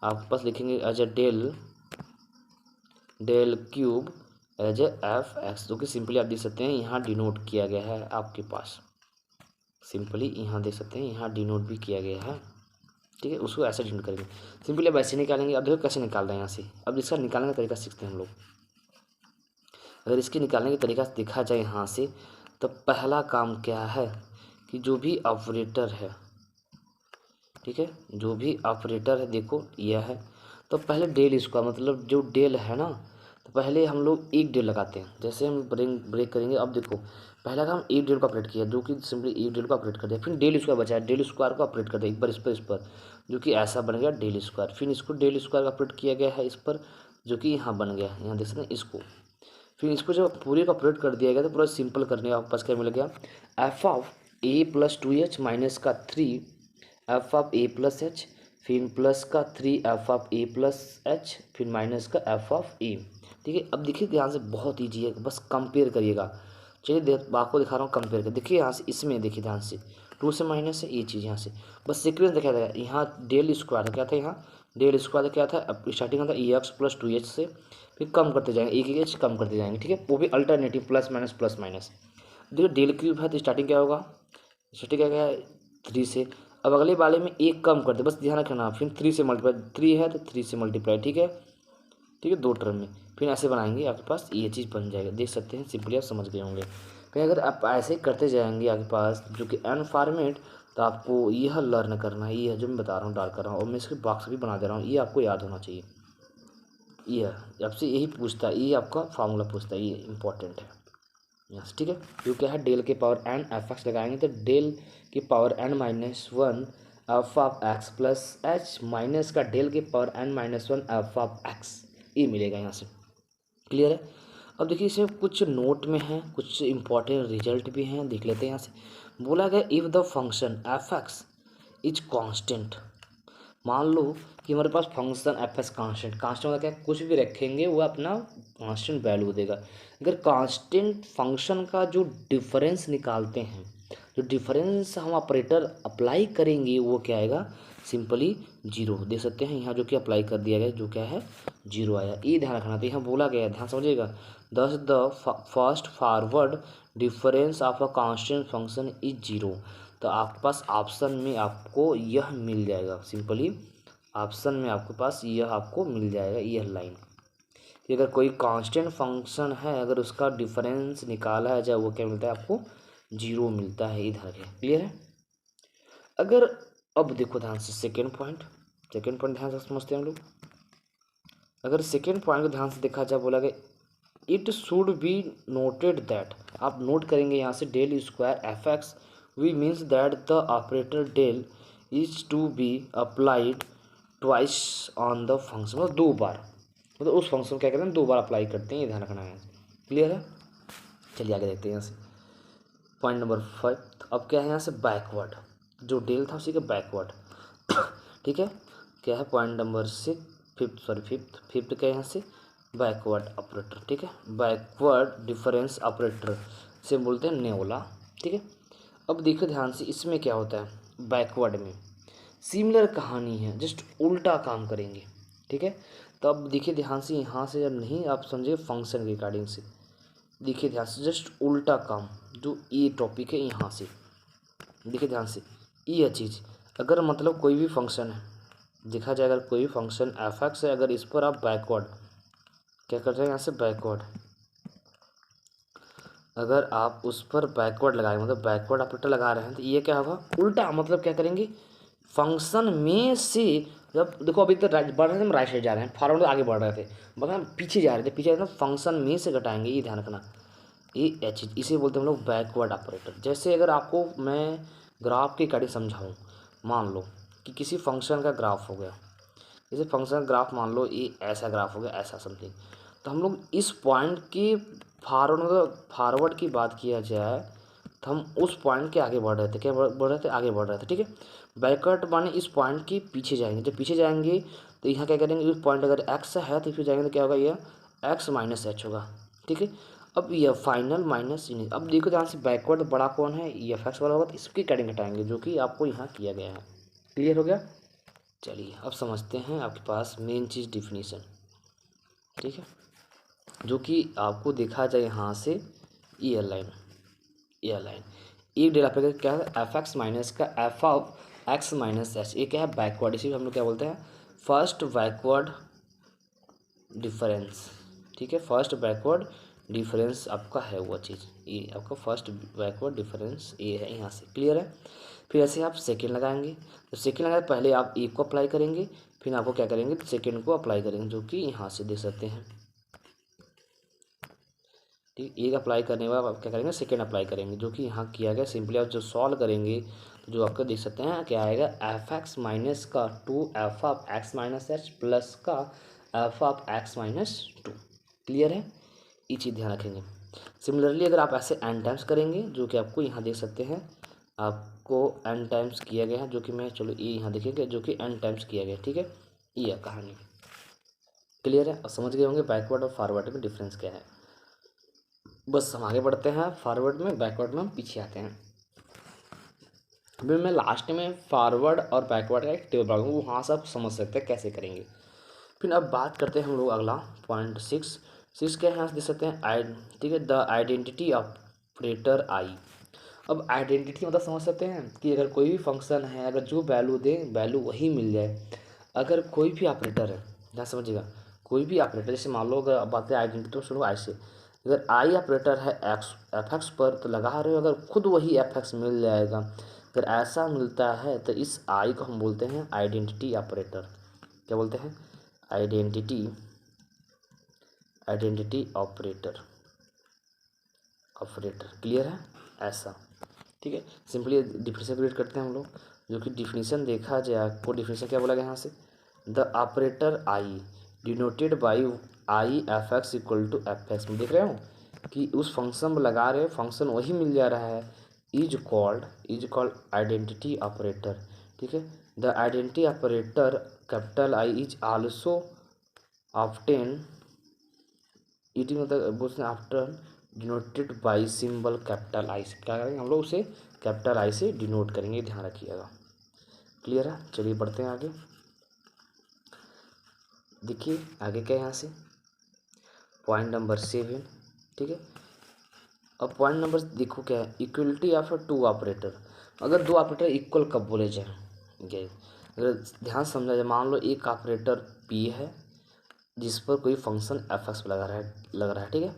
आपके पास लिखेंगे as a del cube as a f x, जो कि सिंपली आप देख सकते हैं यहाँ डिनोट किया गया है आपके पास, सिंपली यहाँ देख सकते हैं यहाँ डिनोट भी किया गया है। ठीक है, उसको ऐसे डिनोट करेंगे सिंपली, अब ऐसे निकालेंगे। अब देखो कैसे निकाल रहे हैं यहाँ से, अब इसका निकालने का तरीका सीखते हैं हम लोग। अगर इसके निकालने का तरीका देखा जाए यहाँ से, तो पहला काम क्या है कि जो भी ऑपरेटर है, ठीक है, जो भी ऑपरेटर है देखो यह है, तो पहले डेल स्क्वायर मतलब जो डेल है ना, तो पहले हम लोग एक डेल लगाते हैं। जैसे हम ब्रेक करेंगे, अब देखो पहला काम एक डेल को ऑपरेट किया, जो कि सिंपली एक डेल को ऑपरेट कर दिया, फिर डेल स्क्वायर बचा है, डेल स्क्वायर को ऑपरेट कर दिया एक बार इस पर, जो कि ऐसा बन गया डेल स्क्वायर। फिर इसको डेल स्क्वायर ऑपरेट किया गया है इस पर, जो कि यहाँ बन गया, यहाँ देख सकते हैं इसको। फिर इसको जब पूरे को ऑपरेट कर दिया गया तो पूरा सिंपल करने का आपके पास क्या मिल गया, F of a plus 2h minus का 3 F of a plus H, फिर प्लस का 3 F of a plus H, फिर माइनस का एफ ऑफ ए। ठीक है, अब देखिए ध्यान से, बहुत ईजी है, बस कंपेयर करिएगा। चलिए आपको दिखा रहा हूँ कंपेयर कर, देखिए यहाँ से, इसमें देखिए ध्यान से 2 से माइनस है ये चीज़ यहाँ से, बस सीक्वेंस देखा जाएगा। यहाँ डेल स्क्वायर क्या था, यहाँ डेल स्क्वायर क्या था, अब स्टार्टिंग में था ई एक्स प्लस 2h से, फिर कम करते जाएंगे एक एच कम करते जाएंगे। ठीक है, वो भी अल्टरनेटिव प्लस माइनस। देखिए डेल क्यूब है तो स्टार्टिंग क्या होगा, स्टार्टिंग क्या है 3 से, अब अगले वाले में एक कम कर दे, बस ध्यान रखना, फिर 3 से मल्टीप्लाई, 3 है तो 3 से मल्टीप्लाई। ठीक है, 2 टर्म में फिर ऐसे बनाएंगे, आपके पास ये चीज़ बन जाएगा। देख सकते हैं सिंपली, आप समझ गए होंगे। कहीं अगर आप ऐसे करते जाएंगे आपके पास जो कि एन फॉर्मेट, तो आपको यह लर्न करना है, ये जो मैं बता रहा हूँ डाल कर रहा हूँ, और मैं इसके बॉक्स भी बना दे रहा हूँ, ये आपको याद होना चाहिए। ये आपसे यही पूछता है, ये आपका फार्मूला पूछता है, ये इंपॉर्टेंट है यस। ठीक है, जो क्या है डेल के पावर एन एफ एक्स लगाएंगे तो डेल की power n minus 1 f of x plus h minus का डेल के power n minus 1 f of x, ये मिलेगा यहाँ से। क्लियर है। अब देखिए इसमें कुछ नोट में है, कुछ इंपॉर्टेंट रिजल्ट भी हैं, देख लेते हैं यहाँ से। बोला गया if the function f x is constant, मान लो कि हमारे पास फंक्शन एफ एस कांस्टेंट मतलब क्या, कुछ भी रखेंगे वो अपना कांस्टेंट वैल्यू देगा। अगर कांस्टेंट फंक्शन का जो डिफरेंस निकालते हैं, जो डिफरेंस हम ऑपरेटर अप्लाई करेंगे वो क्या आएगा, सिंपली 0 दे सकते हैं यहाँ, जो कि अप्लाई कर दिया गया, जो क्या है जीरो आया, ये ध्यान रखना। तो यहाँ बोला गया, ध्यान समझिएगा, दस the first forward difference of a constant function is zero. तो आपके पास ऑप्शन में आपको यह मिल जाएगा, सिंपली ऑप्शन में आपके पास यह आपको मिल जाएगा, यह लाइन कि अगर कोई कांस्टेंट फंक्शन है, अगर उसका डिफरेंस निकाला है जब, वो क्या मिलता है आपको, जीरो मिलता है, इधर है। क्लियर है। अगर अब देखो ध्यान से सेकेंड पॉइंट ध्यान से समझते हैं हम लोग। अगर सेकेंड पॉइंट को ध्यान से देखा जाए, बोला गया it should be noted that, आप नोट करेंगे यहाँ से, del square f x we means that the operator del is to be applied twice on the function, मतलब दो बार, मतलब उस फंक्शन क्या करते हैं, दो बार अप्लाई करते हैं, ये ध्यान रखना है। क्लियर है। चलिए आगे देखते हैं यहाँ से पॉइंट नंबर 5। अब क्या है यहाँ से, बैकवर्ड, जो डेल था उसी का बैकवर्ड। ठीक है। क्या है पॉइंट नंबर 6, फिफ्थ क्या है यहाँ से, बैकवर्ड ऑपरेटर। ठीक है, बैकवर्ड डिफरेंस ऑपरेटर से बोलते हैं नेओला। ठीक है। अब देखो ध्यान से, इसमें क्या होता है, बैकवर्ड में सिमिलर कहानी है, जस्ट उल्टा काम करेंगे। ठीक है। तो अब देखिए ध्यान से, यहाँ से जब नहीं आप समझे फंक्शन के रिगार्डिंग से, देखिए ध्यान से, जस्ट उल्टा काम, जो ये टॉपिक है यहाँ से देखिए ध्यान से, ये चीज़ अगर मतलब कोई भी फंक्शन है, देखा जाए अगर कोई भी फंक्शन एफ एक्स है, अगर इस पर आप बैकवर्ड क्या कर रहे हैं, यहाँ से बैकवर्ड, अगर आप उस पर बैकवर्ड लगाए, मतलब बैकवर्ड ऑपरेटर लगा रहे हैं, तो ये क्या होगा, उल्टा, मतलब क्या करेंगे, फंक्शन में से, जब देखो अभी तो बढ़ रहे थे, हम राइट साइड जा रहे हैं, फॉरवर्ड आगे बढ़ रहे थे, बस हम पीछे जा रहे थे, पीछे फंक्शन में से घटाएंगे, ये ध्यान रखना। ये चीज़ इसे बोलते हैं हम लोग बैकवर्ड ऑपरेटर। जैसे अगर आपको मैं ग्राफ के अकॉर्डिंग समझाऊँ, मान लो कि किसी फंक्शन का ग्राफ हो गया, जैसे फंक्शन का ग्राफ मान लो ये ऐसा ग्राफ हो गया, ऐसा समथिंग, तो हम लोग इस पॉइंट की फॉरवर्ड की बात किया जाए, तो हम उस पॉइंट के आगे बढ़ रहे थे, क्या बढ़ रहे थे, आगे बढ़ रहे थे। ठीक है। बैकवर्ड माने इस पॉइंट के पीछे जाएंगे, जब पीछे जाएंगे तो यहाँ क्या करेंगे, इस पॉइंट अगर एक्स है तो फिर जाएंगे तो क्या होगा, यह एक्स माइनस एच होगा। ठीक है। अब यह फाइनल माइनस इन, अब देखो ध्यान से, बैकवर्ड बड़ा कौन है, ये एफ एक्स वाला होगा, तो इसकी कटिंग घटाएंगे, जो कि आपको यहाँ किया गया है। क्लियर हो गया। चलिए अब समझते हैं आपके पास मेन चीज़, डिफिनीशन। ठीक है, जो कि आपको देखा जाए यहाँ से, ये लाइन एक डेल ऑपरेटर क्या है, एफ एक्स माइनस का f of x minus H, ये क्या है, बैकवर्ड, इसी को हम लोग क्या बोलते हैं, फर्स्ट बैकवर्ड डिफरेंस। ठीक है, फर्स्ट बैकवर्ड डिफरेंस आपका है वो चीज़, ये आपका फर्स्ट बैकवर्ड डिफरेंस ये है यहाँ से। क्लियर है। फिर ऐसे आप सेकेंड लगाएंगे, तो सेकेंड लगाए पहले आप एक को अप्लाई करेंगे, फिर आपको क्या करेंगे, सेकेंड को अप्लाई करेंगे, जो कि यहाँ से देख सकते हैं। ठीक, एक अप्लाई करने के बाद आप क्या करेंगे, सेकेंड अप्लाई करेंगे, जो कि यहाँ किया गया। सिंपली आप जो सॉल्व करेंगे तो जो आपको देख सकते हैं क्या आएगा, एफ एक्स माइनस का 2 f of x minus h plus का f of x minus 2। Clear है, ये चीज़ ध्यान रखेंगे। सिमिलरली अगर आप ऐसे एन टाइम्स करेंगे, जो कि आपको यहाँ देख सकते हैं, आपको एन टाइम्स किया गया है, जो कि मैं चलो ये यहाँ देखेंगे, जो कि एन टाइम्स किया गया। ठीक है, ये है कहानी। क्लियर है, और समझ गए होंगे बैकवर्ड और फॉरवर्ड में डिफरेंस क्या है। बस हम आगे बढ़ते हैं, फॉरवर्ड में, बैकवर्ड में हम पीछे आते हैं। अभी मैं लास्ट में फॉरवर्ड और बैकवर्ड का एक टेबल बनाऊंगा, वहाँ से आप समझ सकते हैं कैसे करेंगे। फिर अब बात करते हैं हम लोग अगला पॉइंट 6 क्या है, यहाँ से देख सकते हैं ठीक है, द आइडेंटिटी ऑपरेटर आई। अब आइडेंटिटी मतलब समझ सकते हैं कि अगर कोई भी फंक्शन है, अगर जो वैल्यू दे वैल्यू वही मिल जाए, अगर कोई भी ऑपरेटर है, ध्यान समझिएगा, कोई भी ऑपरेटर, जैसे मान लो अगर बात है आइडेंटिटी तो शुरू आई से, अगर आई ऑपरेटर है एक्स एफ एक्स पर, तो लगा रहे हो अगर खुद वही एफ एक्स मिल जाएगा, अगर ऐसा मिलता है तो इस आई को हम बोलते हैं आइडेंटिटी ऑपरेटर। क्या बोलते हैं, आइडेंटिटी ऑपरेटर। क्लियर है, ऐसा। ठीक है, सिंपली डिफिनीशन क्रिएट करते हैं हम लोग, जो कि डिफिनीशन देखा जाए आपको, डिफिनीशन क्या बोला गया यहाँ से, the operator I denoted by I f x equal to f x में, देख रहे हो कि उस फंक्शन में लगा रहे, फंक्शन वही मिल जा रहा है, इज कॉल्ड आइडेंटिटी ऑपरेटर। ठीक है, the identity operator capital I is also often it मतलब बोलते हैं after denoted by symbol capital I से, क्या करेंगे हम लोग उसे कैपिटल आई से डिनोट करेंगे, ध्यान रखिएगा। क्लियर है, चलिए बढ़ते हैं आगे। देखिए आगे क्या है यहाँ से, पॉइंट नंबर 7, ठीक है। अब पॉइंट नंबर देखो क्या है, इक्वलिटी ऑफ टू ऑपरेटर। अगर दो ऑपरेटर इक्वल कब बोले जाए, अगर ध्यान से समझा जाए, मान लो एक ऑपरेटर पी है जिस पर कोई फंक्शन एफ एक्स लग रहा है, ठीक है,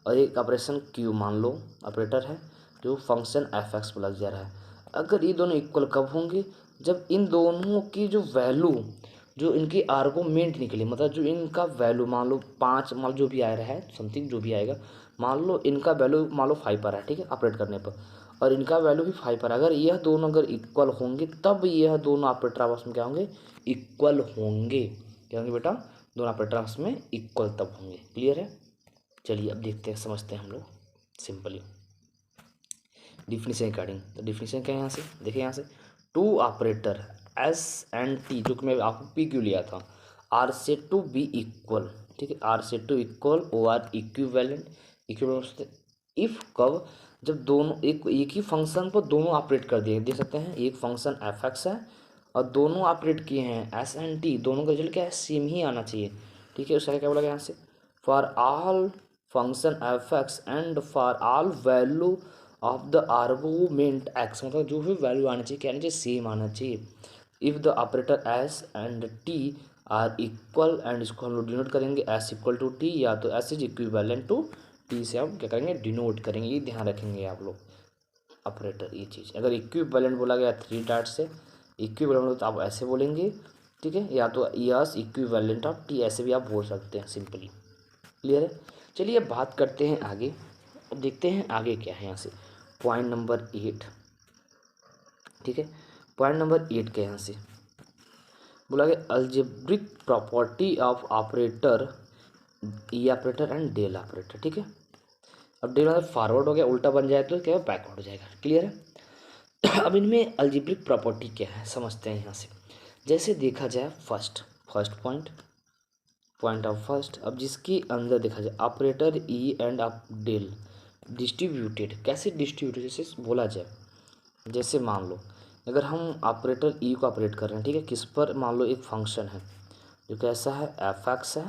और एक ऑपरेशन क्यू मान लो ऑपरेटर है जो फंक्शन एफ एक्स पर लग जा रहा है। अगर ये दोनों इक्वल कब होंगे, जब इन दोनों की जो वैल्यू, जो इनकी आर्गुमेंट निकले, मतलब जो इनका वैल्यू मान लो 5, मान लो जो भी आ रहा है समथिंग जो भी आएगा, मान लो इनका वैल्यू मान लो 5 पर है, ठीक है, ऑपरेट करने पर, और इनका वैल्यू भी 5 पर। अगर यह दोनों अगर इक्वल होंगे तब यह दोनों ऑपरेटर आपस में क्या होंगे, इक्वल होंगे। क्या होंगे बेटा, दोनों ऑपरेटर आपस में इक्वल तब होंगे। क्लियर है। चलिए अब देखते हैं, समझते हैं हम लोग सिंपली डिफिनीशन अकॉर्डिंग। तो डिफिनीशन क्या है यहाँ से, देखिए यहाँ से, two operator S and T, जो कि मैं आपको पी क्यू लिया था, आर से टू बी इक्वल, ठीक है, आर से to equal, or equivalent if कब, जब दोनों एक ही फंक्शन पर दोनों ऑपरेट कर दिए, देख सकते हैं एक फंक्शन एफ एक्स है और दोनों ऑपरेट किए हैं एस एंड टी, दोनों का रिजल्ट क्या है, सेम ही आना चाहिए, ठीक है। उसका क्या बोला गया यहाँ से, for all function f x and for all value of the argument x, मतलब जो भी वैल्यू आना चाहिए क्या आना चाहिए, सेम आना चाहिए। If the operator S and T R equal, and इसको हम लोग डिनोट करेंगे एस इक्वल टू टी, या तो S is equivalent to T से हम क्या करेंगे, डिनोट करेंगे। ये ध्यान रखेंगे आप लोग ऑपरेटर, ये चीज़ अगर इक्विवेलेंट बोला गया 3 डॉट से, इक्विवेलेंट तो आप ऐसे बोलेंगे, ठीक है, या तो यस इक्विवेलेंट ऑफ टी, ऐसे भी आप बोल सकते हैं सिंपली। क्लियर है। चलिए अब बात करते हैं आगे, अब देखते हैं आगे क्या है यहाँ से, पॉइंट नंबर 8, ठीक है। पॉइंट नंबर 8 के यहाँ से बोला गया algebraic property of operator, E operator and del operator, ठीक है। अब डेल मतलब फॉरवर्ड हो गया, उल्टा बन जाए तो क्या बैकवर्ड हो जाएगा। क्लियर है। अब इनमें अलजेब्रिक प्रॉपर्टी क्या है समझते हैं यहाँ से। जैसे देखा जाए फर्स्ट पॉइंट ऑफ फर्स्ट, अब जिसके अंदर देखा जाए operator E and of del distributed, कैसे डिस्ट्रीब्यूटेड जैसे बोला जाए, जैसे मान लो अगर हम ऑपरेटर ई को ऑपरेट कर रहे हैं, ठीक है, किस पर, मान लो एक फंक्शन है जो कैसा है, एफ एक्स है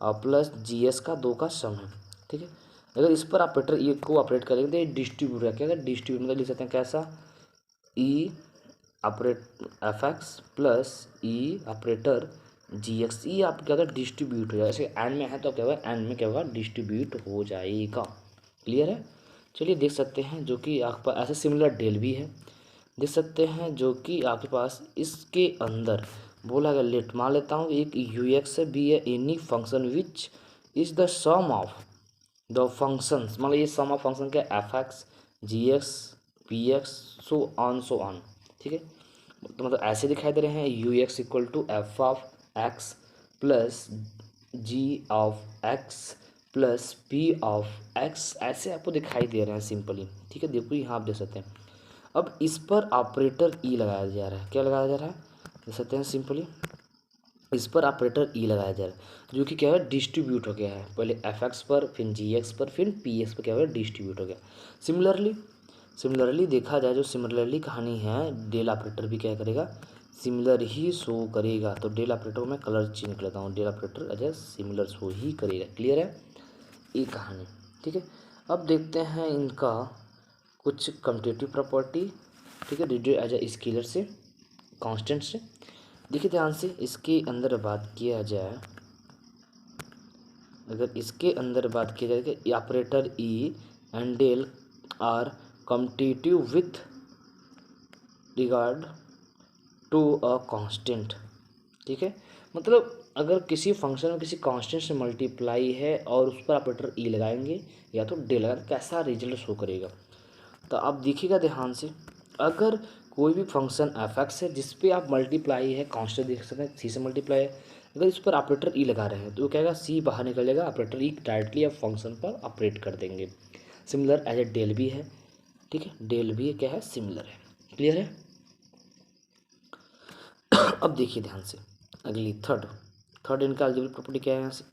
और प्लस जी एस का 2 का सम है, ठीक है। अगर इस पर ऑपरेटर ई को ऑपरेट करेंगे तो ये डिस्ट्रीब्यूट है, क्या डिस्ट्रीब्यूट मतलब लिख सकते हैं कैसा, ई ऑपरेट एफ एक्स प्लस ई ऑपरेटर जी एक्स, ई आप क्या होगा, डिस्ट्रीब्यूट हो जाएगा। ऐसे एंड में है तो क्या होगा, एंड में क्या होगा, डिस्ट्रीब्यूट हो जाएगा। क्लियर है। चलिए देख सकते हैं जो कि आपके पास ऐसे सिमिलर डेल भी है, देख सकते हैं जो कि आपके पास इसके अंदर बोला गया, लेट मान लेता हूँ एक यू एक्स बी है any function which is the sum of the functions, मतलब ये सम ऑफ फंक्शन क्या, f x g x p x so on, ठीक है। तो मतलब ऐसे दिखाई दे रहे हैं, u x equal to f of x plus g of x plus p of x, ऐसे आपको दिखाई दे रहे हैं सिंपली, ठीक है। देखो यहाँ आप देख सकते हैं। अब इस पर ऑपरेटर ई लगाया जा रहा है, क्या लगाया जा रहा है, देख सकते हैं सिंपली, इस पर ऑपरेटर ई लगाया जा रहा है जो कि क्या है, डिस्ट्रीब्यूट हो गया है, पहले एफ एक्स पर फिर जी एक्स पर फिर पी एक्स पर क्या हुआ, डिस्ट्रीब्यूट हो गया। सिमिलरली देखा जाए, जो सिमिलरली कहानी है, डेल ऑपरेटर भी क्या करेगा, सिमिलर ही शो करेगा। तो डेल ऑपरेटर को मैं कलर चेंज कर लेता हूँ, del operator as a similar show ही करेगा। क्लियर है ये कहानी, ठीक है। अब देखते हैं इनका कुछ कम्यूटेटिव प्रॉपर्टी, ठीक है, डिड्यू एज ए स्केलर से, कांस्टेंट से। देखिए ध्यान से, इसके अंदर बात किया जाए, अगर इसके अंदर बात की जाए कि operator E and del are commutative with regard to a constant, ठीक है। मतलब अगर किसी फंक्शन में किसी कांस्टेंट से मल्टीप्लाई है और उस पर ऑपरेटर ई लगाएंगे या तो डेल लगाएंगे, कैसा रिजल्ट शो करेगा। तो आप देखिएगा ध्यान से, अगर कोई भी फंक्शन एफ एक्स है जिस पे आप मल्टीप्लाई है, कांस्टेंट देख सकते हैं सी से मल्टीप्लाई है, अगर इस पर ऑपरेटर ई लगा रहे हैं तो क्या कहेगा, सी बाहर निकलेगा, ऑपरेटर ई डायरेक्टली आप फंक्शन पर ऑपरेट कर देंगे। सिमिलर एज ए डेल भी है, ठीक है, डेल भी क्या है, सिमिलर है। क्लियर है। अब देखिए ध्यान से अगली थर्ड इनका अलजेब्रिक प्रॉपर्टी क्या है यहाँ से,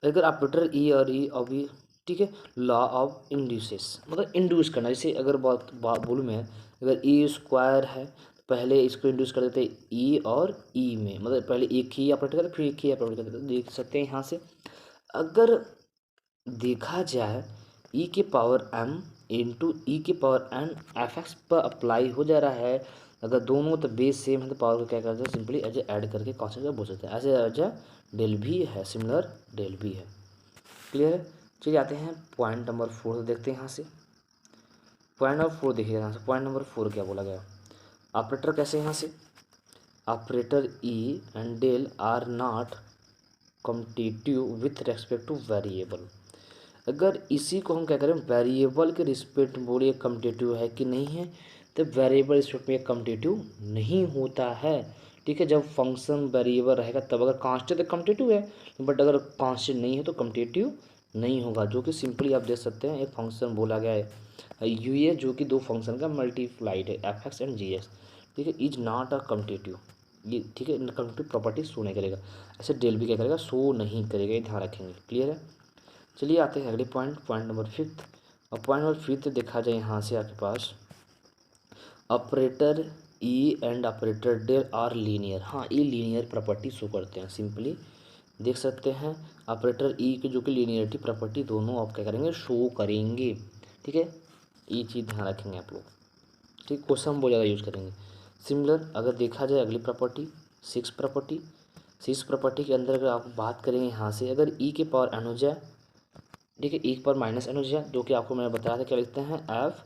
अगर ऑपरेटर ई और ई अभी, ठीक है, लॉ ऑफ इंड्यूसेस, मतलब इंड्यूस करना, जैसे अगर बोलूँ मैं, अगर ई स्क्वायर है पहले इसको इंट्रोड्यूस कर देते हैं ई और ई में, मतलब पहले एक ही ऑपरेटर करते फिर एक ही ऑपरेटर करते। तो देख सकते हैं यहाँ से अगर देखा जाए ई के पावर एम इंटू ई के पावर एन एफ एक्स पर अप्लाई हो जा रहा है। अगर दोनों तो बेस सेम है तो पावर को क्या करते हैं, सिंपली एज ऐड करके कॉन्स्टेंट बोल सकते हैं। ऐसे एज डेल भी है, सिमिलर डेल भी है। क्लियर है। चलिए आते हैं पॉइंट नंबर 4 देखते हैं यहाँ से। पॉइंट नंबर 4 देखिए यहाँ से, पॉइंट नंबर 4 क्या बोला गया, ऑपरेटर कैसे यहाँ से, operator E and del are not competitive with respect to variable. अगर इसी को हम क्या करें, वेरिएबल के रिस्पेक्ट में बोलिए कम्पिटिटिव है कि नहीं है, तो वेरिएबल रिस्पेक्ट में कम्पिटिटिव नहीं होता है। ठीक है, जब फंक्शन वेरिएबल रहेगा तब, अगर कांस्टेंट तो कम्पिटिटिव है, बट अगर कांस्टेंट नहीं है तो कम्पिटिटिव नहीं होगा। जो कि सिंपली आप देख सकते हैं, एक फंक्शन बोला गया है यू ए, जो कि दो फंक्शन का मल्टीप्लाइड है, f x and g x. ठीक है, इज नॉट अ कम्पिटिटिव, ये ठीक है, कम्पिटिटिव प्रॉपर्टी शो नहीं करेगा। ऐसे डेल भी क्या करेगा, शो नहीं करेगा, ये ध्यान रखेंगे। क्लियर है। चलिए आते हैं अगले पॉइंट, पॉइंट नंबर 5। और पॉइंट नंबर 5 देखा जाए यहाँ से आपके पास, operator E and operator del are linear. हाँ, ये लीनियर प्रॉपर्टी शो करते हैं। सिंपली देख सकते हैं ऑपरेटर ई की जो कि लीनियरिटी प्रॉपर्टी दोनों आप क्या करेंगे, शो करेंगे। ठीक है, ये चीज़ ध्यान रखेंगे आप लोग। ठीक, क्वेश्चन हम बहुत ज़्यादा यूज़ करेंगे। सिमिलर अगर देखा जाए अगली प्रॉपर्टी, 6 प्रॉपर्टी, 6 प्रॉपर्टी के अंदर अगर आप बात करेंगे यहाँ से, अगर ई के पावर एन हो जाए, ठीक है, एक पर माइनस एन हो जाए, जो कि आपको मैंने बताया था क्या लिखते हैं, f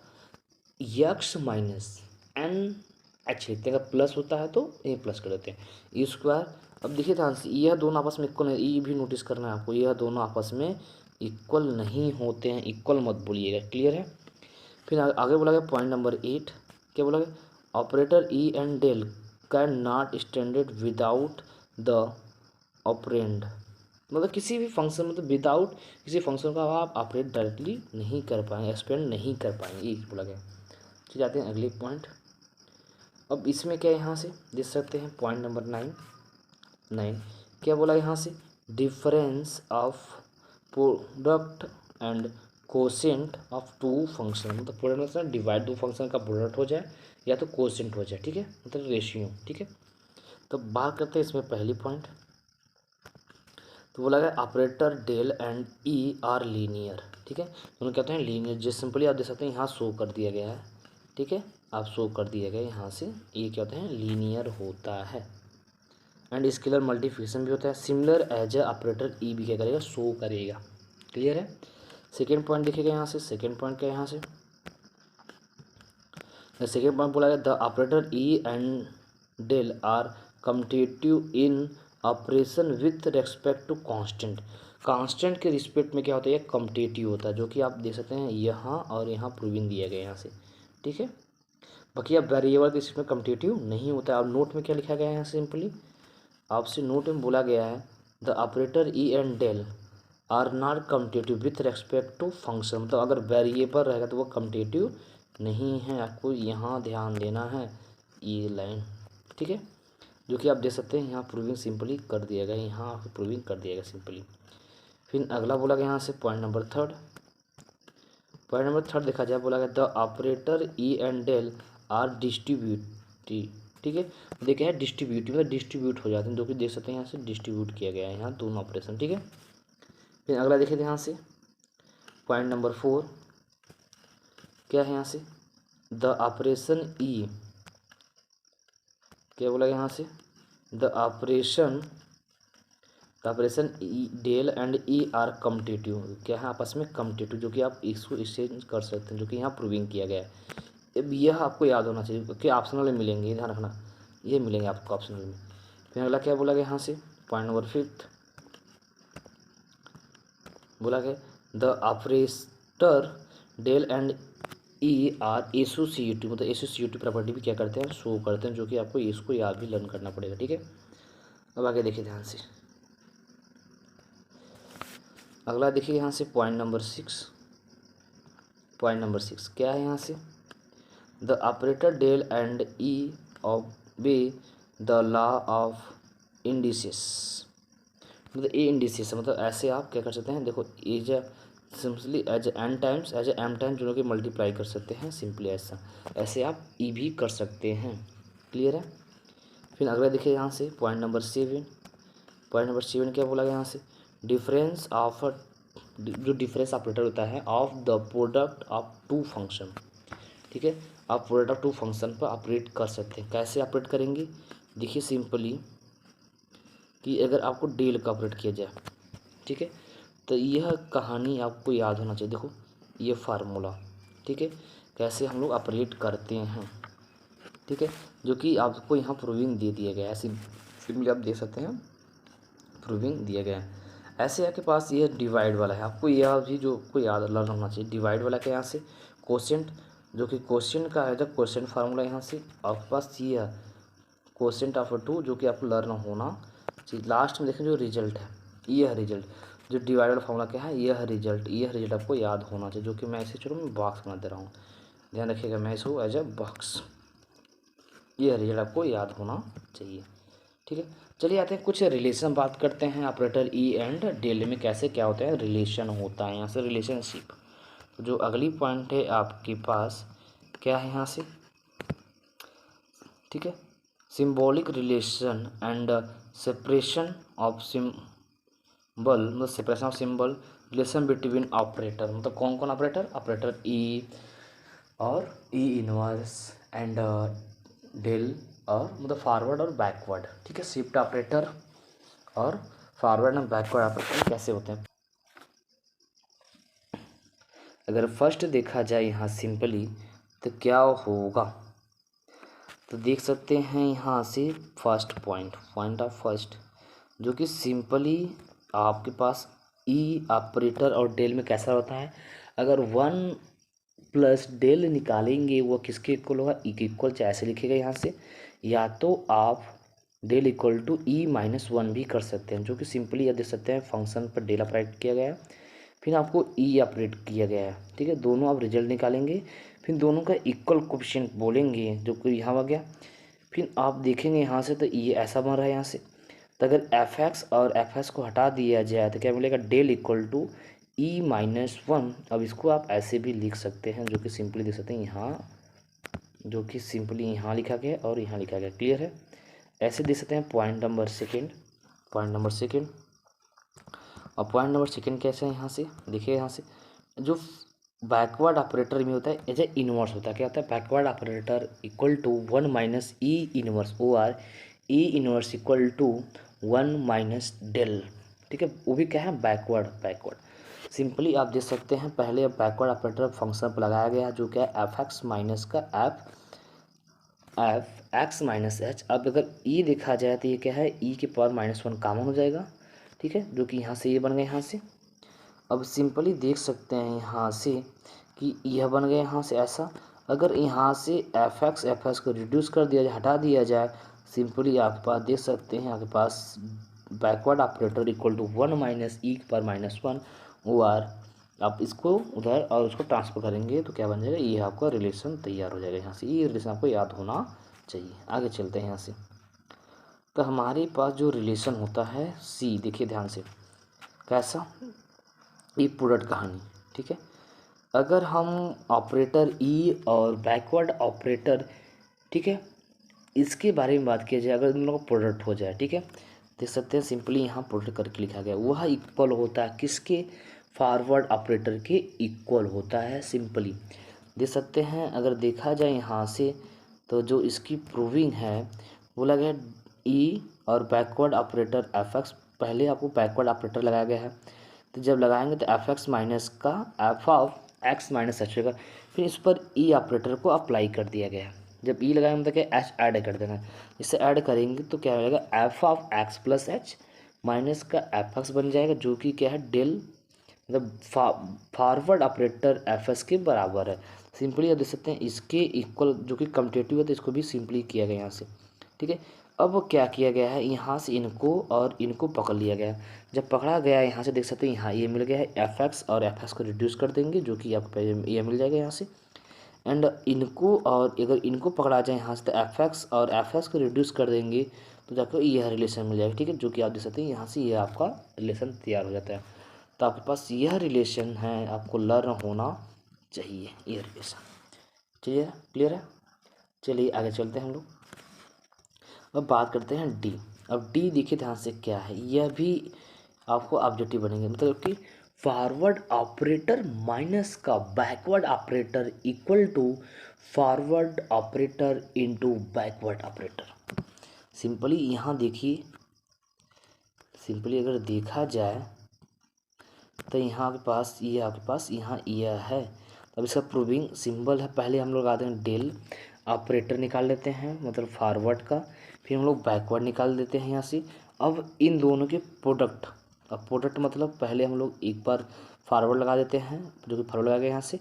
x minus n h लिखते हैं। अगर प्लस होता है तो ए प्लस कर देते हैं, ई स्क्वायर। अब देखिए ध्यान से, यह दोनों आपस में इक्वल है, ये भी नोटिस करना है आपको, यह दोनों आपस में इक्वल नहीं होते हैं, इक्वल मत बोलिएगा। क्लियर है। फिर आगे बोला गया पॉइंट नंबर 8, क्या बोला गया, operator E and del can not standard without the operand. मतलब किसी भी फंक्शन, मतलब विदाउट किसी फंक्शन का आप ऑपरेट डायरेक्टली नहीं कर पाएंगे, एक्सपेंड नहीं कर पाएंगे, ये बोला गया। तो जाते हैं अगले पॉइंट। अब इसमें क्या यहाँ से देख सकते हैं, पॉइंट नंबर 9 क्या बोला यहाँ से, difference of product and quotient of two function. मतलब प्रोडक्ट मतलब डिवाइड, दो फंक्शन का प्रोडक्ट हो जाए या तो कोसेंट हो जाए। ठीक है, मतलब रेशियो। ठीक है, तो बात करते हैं इसमें पहली पॉइंट। तो बोला गया operator del and E are linear. ठीक है, दोनों कहते हैं लीनियर, जो सिंपली आप देख सकते हैं यहाँ शो कर दिया गया है। ठीक है, आप शो कर दिया गया यहाँ से, ये क्या होता है, लीनियर होता है। एंड स्केलर मल्टीप्लिकेशन भी होता है। सिमिलर एज ए ऑपरेटर ई भी क्या करेगा, शो करेगा। क्लियर है। सेकेंड पॉइंट देखिएगा यहाँ से, सेकेंड पॉइंट क्या है यहाँ से, सेकेंड पॉइंट बोला गया the operator E and del are competitive in operation with respect to constant. Constant के रिस्पेक्ट में क्या होता है, ये कम्पिटिटिव होता है, जो कि आप देख सकते हैं यहाँ और यहाँ प्रूविंग दिया गया यहाँ से। ठीक है, बाकी अब वेरिएबल के रिस्पेक्ट में कम्पिटिटिव नहीं होता है। और नोट में क्या लिखा गया है यहाँ सिंपली, आपसे नोट में बोला गया है the operator E and del are not competitive with respect to function. मतलब अगर वेरिएबल रहेगा तो वो कम्पिटिटिव नहीं है, आपको यहाँ ध्यान देना है ये लाइन। ठीक है, जो कि आप देख सकते हैं यहाँ प्रूविंग सिंपली कर दिया गया, यहाँ प्रूविंग कर दिया गया सिंपली। फिर अगला बोला गया यहाँ से पॉइंट नंबर 3। पॉइंट नंबर 3 देखा जाए, बोला गया the operator E and del are distributive. ठीक है, देखे हैं डिस्ट्रीब्यूटिव, मतलब डिस्ट्रीब्यूट हो जाते हैं, जो कि देख सकते हैं यहाँ से डिस्ट्रीब्यूट किया गया है यहाँ दोनों ऑपरेशन। ठीक है, फिर अगला देखे थे यहाँ से पॉइंट नंबर 4 क्या है यहाँ से, द ऑपरेशन ई, क्या बोला यहाँ से, the operation E del and E are competitive, क्या है आपस में कम्पिटिटिव, जो कि आप इसको एक्सचेंज कर सकते हैं, जो कि यहाँ प्रूविंग किया गया है। अब यह आपको याद होना चाहिए, क्योंकि ऑप्शनल में मिलेंगे, ध्यान रखना, ये मिलेंगे आपको ऑप्शनल में। फिर अगला क्या बोला गया यहाँ से, पॉइंट नंबर 5 बोला गया the operator del and E are associative, मतलब एसोसिएटिव प्रॉपर्टी भी क्या करते हैं, शो करते हैं, जो कि आपको इसको याद भी लर्न करना पड़ेगा। ठीक है, अब आगे देखिए ध्यान से, अगला देखिए यहाँ से पॉइंट नंबर 6। पॉइंट नंबर 6 क्या है यहाँ से, the operator del and E obey the law of indices. मतलब ए इंडिसेस, मतलब ऐसे आप क्या कर सकते हैं, देखो as simply as n times m times दोनों के मल्टीप्लाई कर सकते हैं, सिंपली ऐसा, ऐसे आप ई भी कर सकते हैं। क्लियर है। फिर अगला देखिए यहाँ से पॉइंट नंबर 7। पॉइंट नंबर 7 क्या बोला गया यहाँ से, डिफरेंस ऑफ जो डिफरेंस ऑपरेटर होता है of the product of two function. ठीक है, आप प्रोडक्ट ऑफ टू फंक्शन पर ऑपरेट कर सकते हैं। कैसे ऑपरेट करेंगे, देखिए सिंपली कि अगर आपको डेल का ऑपरेट किया जाए, ठीक है, तो यह कहानी आपको याद होना चाहिए। देखो ये फार्मूला, ठीक है, कैसे हम लोग ऑपरेट करते हैं, ठीक है, जो कि आपको यहाँ प्रूविंग दे दिया गया है। सिंपली आप देख सकते हैं प्रूविंग दिया गया है। ऐसे आपके पास ये डिवाइड वाला है, आपको यह भी जो को याद लर्न होना चाहिए। डिवाइड वाला क्या यहाँ से कोशेंट, जो कि कोशेंट का है जब कोशेंट फार्मूला यहाँ से आपके पास ये है कोशेंट ऑफ 2, जो कि आपको लर्न होना चाहिए। लास्ट में देखें जो रिजल्ट है, यह रिजल्ट जो डिवाइड वाला फार्मूला क्या है, यह रिजल्ट आपको याद होना चाहिए, जो कि मैं इसे चलो मैं बॉक्स बना दे रहा हूँ, ध्यान रखिएगा, मैं इसको एज ए बॉक्स, यह रिजल्ट आपको याद होना चाहिए। ठीक है, चलिए आते हैं कुछ रिलेशन बात करते हैं। ऑपरेटर ई एंड डेल में कैसे क्या होता है, रिलेशन होता है यहाँ से, रिलेशनशिप। तो जो अगली पॉइंट है आपके पास क्या है यहाँ से, ठीक है, symbolic relation and separation of symbol, मतलब separation of symbol, relation between operator, मतलब कौन कौन ऑपरेटर ई और ई इनवर्स एंड डेल, और मतलब फॉरवर्ड और बैकवर्ड। ठीक है, शिफ्ट ऑपरेटर और फॉरवर्ड एंड बैकवर्ड ऑपरेटर कैसे होते हैं। अगर फर्स्ट देखा जाए यहाँ सिंपली तो क्या होगा, तो देख सकते हैं यहाँ से फर्स्ट पॉइंट ऑफ फर्स्ट, जो कि सिंपली आपके पास ई ऑपरेटर और डेल में कैसा होता है, अगर 1 प्लस डेल निकालेंगे वो किसके इक्वल होगा, ई के इक्वल, चाहे ऐसे लिखेगा यहाँ से, या तो आप डेल इक्वल टू ई -1 भी कर सकते हैं, जो कि सिंपली यह देख सकते हैं फंक्शन पर डेल ऑपरेट किया गया है, फिर आपको ई ऑपरेट किया गया है। ठीक है, दोनों आप रिजल्ट निकालेंगे, फिर दोनों का इक्वल कोफिशिएंट बोलेंगे, जो कि यहाँ आ गया, फिर आप देखेंगे यहाँ से तो ये ऐसा बन रहा है यहाँ से, तो अगर एफ एक्स और एफ एस को हटा दिया जाए तो क्या मिलेगा, डेल इक्वल टू ई -1। अब इसको आप ऐसे भी लिख सकते हैं, जो कि सिंपली देख सकते हैं यहाँ, जो कि सिंपली यहाँ लिखा गया और यहाँ लिखा गया, क्लियर है। ऐसे देख सकते हैं पॉइंट नंबर सेकेंड, और पॉइंट नंबर सेकेंड कैसे है यहाँ से देखिए, यहाँ से जो बैकवर्ड ऑपरेटर में होता है एज ए इनवर्स होता है, क्या होता है, backward operator equal to 1 minus E inverse, or E inverse equal to 1 minus del. ठीक है, वो भी क्या है, बैकवर्ड। सिंपली आप देख सकते हैं पहले बैकवर्ड ऑपरेटर फंक्शन पर लगाया गया है, जो क्या है एफ एक्स माइनस का एफ एक्स माइनस एच। अब अगर ई देखा जाए तो ये क्या है, ई के पावर -1 कॉमन हो जाएगा, ठीक है, जो कि यहाँ से ये बन गया यहाँ से। अब सिंपली देख सकते हैं यहाँ से कि यह बन गया यहाँ से ऐसा, अगर यहाँ से एफ एक्स को रिड्यूस कर दिया जाए, हटा दिया जाए, सिंपली आपके पास देख सकते हैं आपके पास backward operator equal to 1 minus E पर -1 ओ आर। आप इसको उधर और उसको ट्रांसफर करेंगे तो क्या बन जाएगा, ये आपका रिलेशन तैयार हो जाएगा यहाँ से। ये रिलेशन आपको याद होना चाहिए। आगे चलते हैं यहाँ से, तो हमारे पास जो रिलेशन होता है सी, देखिए ध्यान से कैसा, ये प्रोडक्ट कहानी, ठीक है। अगर हम ऑपरेटर ई और बैकवर्ड ऑपरेटर, ठीक है, इसके बारे में बात किया जाए, अगर इन लोगों का प्रोडक्ट हो जाए, ठीक है, देख सकते हैं सिंपली यहाँ प्रोडक्ट करके लिखा गया, वह इक्वल होता है किसके, फॉरवर्ड ऑपरेटर के इक्वल होता है। सिंपली देख सकते हैं, अगर देखा जाए यहाँ से तो जो इसकी प्रूविंग है बोला गया ई और बैकवर्ड ऑपरेटर एफ एक्स, पहले आपको बैकवर्ड ऑपरेटर लगाया गया है, तो जब लगाएंगे तो एफ एक्स माइनस का f of x minus H होगा, फिर इस पर ई ऑपरेटर को अप्लाई कर दिया गया है। जब ई लगाएंगे तो क्या एच ऐड कर देना है, इससे ऐड करेंगे तो क्या हो जाएगा, F of x plus h minus का एफ एक्स बन जाएगा, जो कि क्या है डेल, मतलब फॉरवर्ड ऑपरेटर एफ एस के बराबर है। सिंपली आप देख सकते हैं इसके इक्वल, जो कि कम्पिटेटिव है तो इसको भी सिंपली किया गया यहाँ से, ठीक है। अब क्या किया गया है, यहाँ से इनको और इनको पकड़ लिया गया। जब पकड़ा गया यहाँ से देख सकते हैं यहाँ ये मिल गया है, एफ एक्स और एफ एक्स को रिड्यूस कर देंगे, जो कि आपको ये मिल जाएगा यहाँ से, एंड इनको और अगर इनको पकड़ा जाए यहाँ से तो एफ एक्स और एफ एक्स को रिड्यूस कर देंगे तो जाकर यह रिलेशन मिल जाएगा, ठीक है, जो कि आप देख सकते हैं यहाँ से ये आपका रिलेशन तैयार हो जाता है। तो आपके पास यह रिलेशन है, आपको लर्न होना चाहिए, यह रिलेशन, ठीक है, क्लियर है। चलिए आगे चलते हैं हम लोग। अब बात करते हैं डी। अब डी देखिए ध्यान से क्या है, यह भी आपको ऑब्जेक्टिव बनेंगे, मतलब कि फॉरवर्ड ऑपरेटर माइनस का backward operator equal to forward operator into backward operator. Simply यहाँ देखिए, सिंपली अगर देखा जाए तो यहाँ आपके पास ये, आपके पास यहाँ यह है। अब इसका प्रूविंग सिंबल है, पहले हम लोग आते हैं डेल ऑपरेटर निकाल लेते हैं मतलब फॉरवर्ड का, फिर हम लोग बैकवर्ड निकाल देते हैं यहाँ से। अब इन दोनों के प्रोडक्ट, अब प्रोडक्ट मतलब पहले हम लोग एक बार फॉरवर्ड लगा देते हैं, जो कि फॉरवर्ड लगा गया यहाँ से,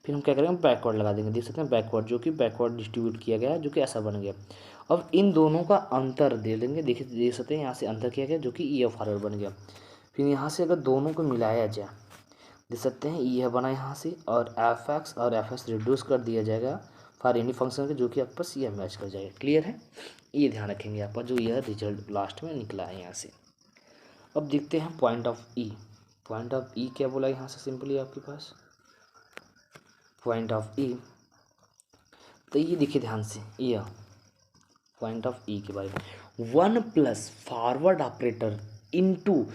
फिर हम क्या करेंगे बैकवर्ड लगा देंगे, देख सकते हैं बैकवर्ड, जो कि बैकवर्ड डिस्ट्रीब्यूट किया गया है, जो कि ऐसा बन गया। अब इन दोनों का अंतर दे देंगे, देखिए देख सकते हैं यहाँ से अंतर किया गया, जो कि ये फॉरवर्ड बन गया। फिर यहाँ से अगर दोनों को मिलाया जाए, देख सकते हैं यह बना यहाँ से, और एफ एक्स और एफ एक्स रिड्यूस कर दिया जाएगा फॉर एनी फंक्शन के, जो कि आपके पास यह मैच कर जाएगा। क्लियर है, ये ध्यान रखेंगे आप, जो यह रिजल्ट लास्ट में निकला है यहाँ से। अब देखते हैं point of E. Point of E क्या बोला यहाँ से, सिंपली आपके पास पॉइंट ऑफ ई, तो ये देखिए ध्यान से, यह पॉइंट ऑफ ई के बारे में, 1 plus forward operator into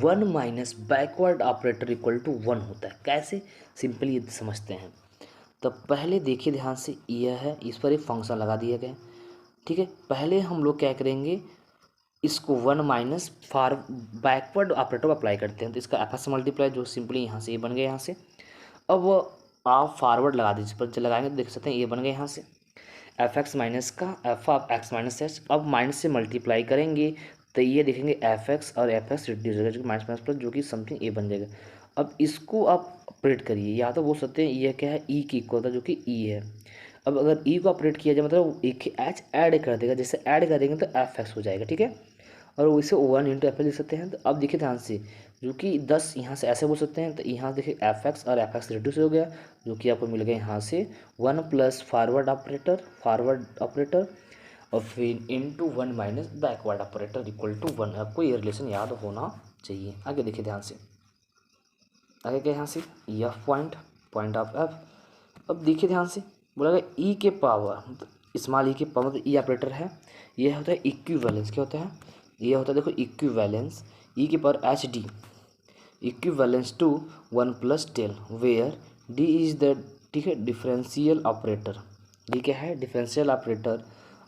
1 minus backward operator equal to 1 होता है। कैसे, सिंपली समझते हैं। तो पहले देखिए ध्यान से, यह है, इस पर एक फंक्शन लगा दिया गया, ठीक है। पहले हम लोग क्या करेंगे, इसको 1 माइनस फॉर बैकवर्ड ऑपरेटर को अप्लाई करते हैं, तो इसका एफ से मल्टीप्लाई, जो सिंपली यहाँ से ये बन गया यहाँ से। अब आप फॉरवर्ड लगा दीजिए, पर जब लगाएंगे तो देख सकते हैं ये बन गया यहाँ से एफ एक्स माइनस का f of x minus H. अब माइनस से मल्टीप्लाई करेंगे तो ये देखेंगे एफ एक्स और एफ एक्स रिड्यूस हो जाएगा, जो कि माइनस माइनस प्लस, जो कि समथिंग ए बन जाएगा। अब इसको आप ऑपरेट करिए, या तो बोल सकते हैं ये क्या है, ई की इक्वल था, जो कि ई है। अब अगर ई को ऑपरेट किया जाए मतलब एक एच ऐड कर देगा, जैसे ऐड करेंगे तो एफ एक्स हो जाएगा, ठीक है। और वैसे 1 इंटू एफ लिख सकते हैं। तो अब देखिए ध्यान से, जो कि 10 यहाँ से ऐसे बोल सकते हैं, तो यहाँ देखिए एफ एक्स और एफ एक्स रिड्यूस हो गया, जो कि आपको मिल गया यहाँ से 1 प्लस फॉरवर्ड ऑपरेटर और फिर into 1 minus backward operator equal to 1। आपको ये रिलेशन याद होना चाहिए। आगे देखिए ध्यान से, आगे क्या यहाँ से एफ पॉइंट ऑफ एफ। अब देखिए ध्यान से, बोला गया ई के पावर, स्मॉल ई के पावर मतलब ई ऑपरेटर है, यह होता है इक्विवेलेंस। क्या होता है, ये होता है देखो इक्विवेलेंस, ई के power h D equivalence to 1 plus del, where D is the, ठीक है, डिफरेंशियल ऑपरेटर। डी क्या है, differential operator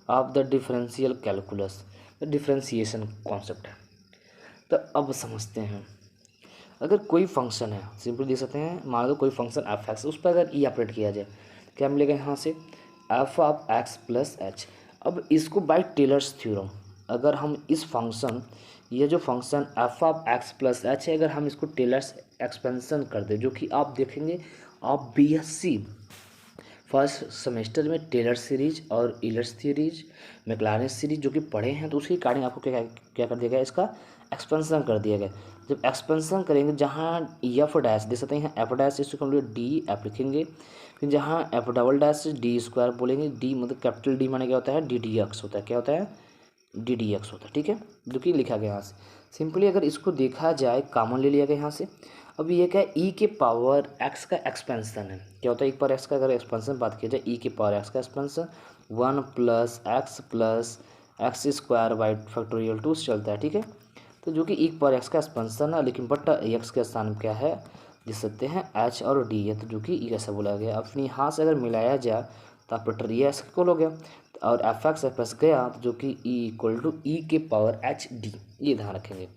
of the differential calculus, differentiation concept है। तो अब समझते हैं, अगर कोई फंक्शन है, सिंपल देख सकते हैं, मान लो कोई फंक्शन एफ एक्स, उस पर अगर ई ऑपरेट किया जाए, क्या मिलेगा यहाँ से F of x plus H. अब इसको बाय टेलर्स थ्योरम, अगर हम इस फंक्शन, ये जो function f of x plus H है, अगर हम इसको टेलर्स एक्सपेंशन कर दें, जो कि आप देखेंगे आप बीएससी फर्स्ट सेमेस्टर में टेलर सीरीज और इलर्स सीरीज, मैक्लारेंस सीरीज जो कि पढ़े हैं, तो उसके कारण आपको क्या क्या कर दिया गया, इसका एक्सपेंशन कर दिया गया। जब एक्सपेंशन करेंगे, जहाँ एफ डैश दे सकते हैं, एफ डैश इसको हम लोग डी एफ लिखेंगे, फिर जहाँ F double dash D square बोलेंगे, डी मतलब कैपिटल डी माने क्या होता है, डी डी एक्स होता है, क्या होता है, डी डी एक्स होता है, ठीक है, जो कि लिखा गया यहाँ से। सिंपली अगर इसको देखा जाए, कॉमन ले लिया गया यहाँ से। अब ये क्या है, ई के पावर एक्स का एक्सपेंशन है, क्या होता है, एक पावर एक्स का अगर एक्सपेंशन बात किया जाए, ई के पावर एक्स का expansion 1 plus x square by factorial 2 से चलता है, ठीक है। तो जो कि एक पावर एक्स का एक्सपेंशन है, लेकिन बट एक्स के स्थान में क्या है, देख सकते हैं एच और डी है, तो जो कि ई ऐसा बोला गया। अब यहाँ से अगर मिलाया जाए तो ऑपरेटर ये ऐसा इक्वल हो गया, और एफ एक्स एफ एस गया, तो जो कि ई इक्वल टू ई के पावर एच डी, ये ध्यान रखेंगे।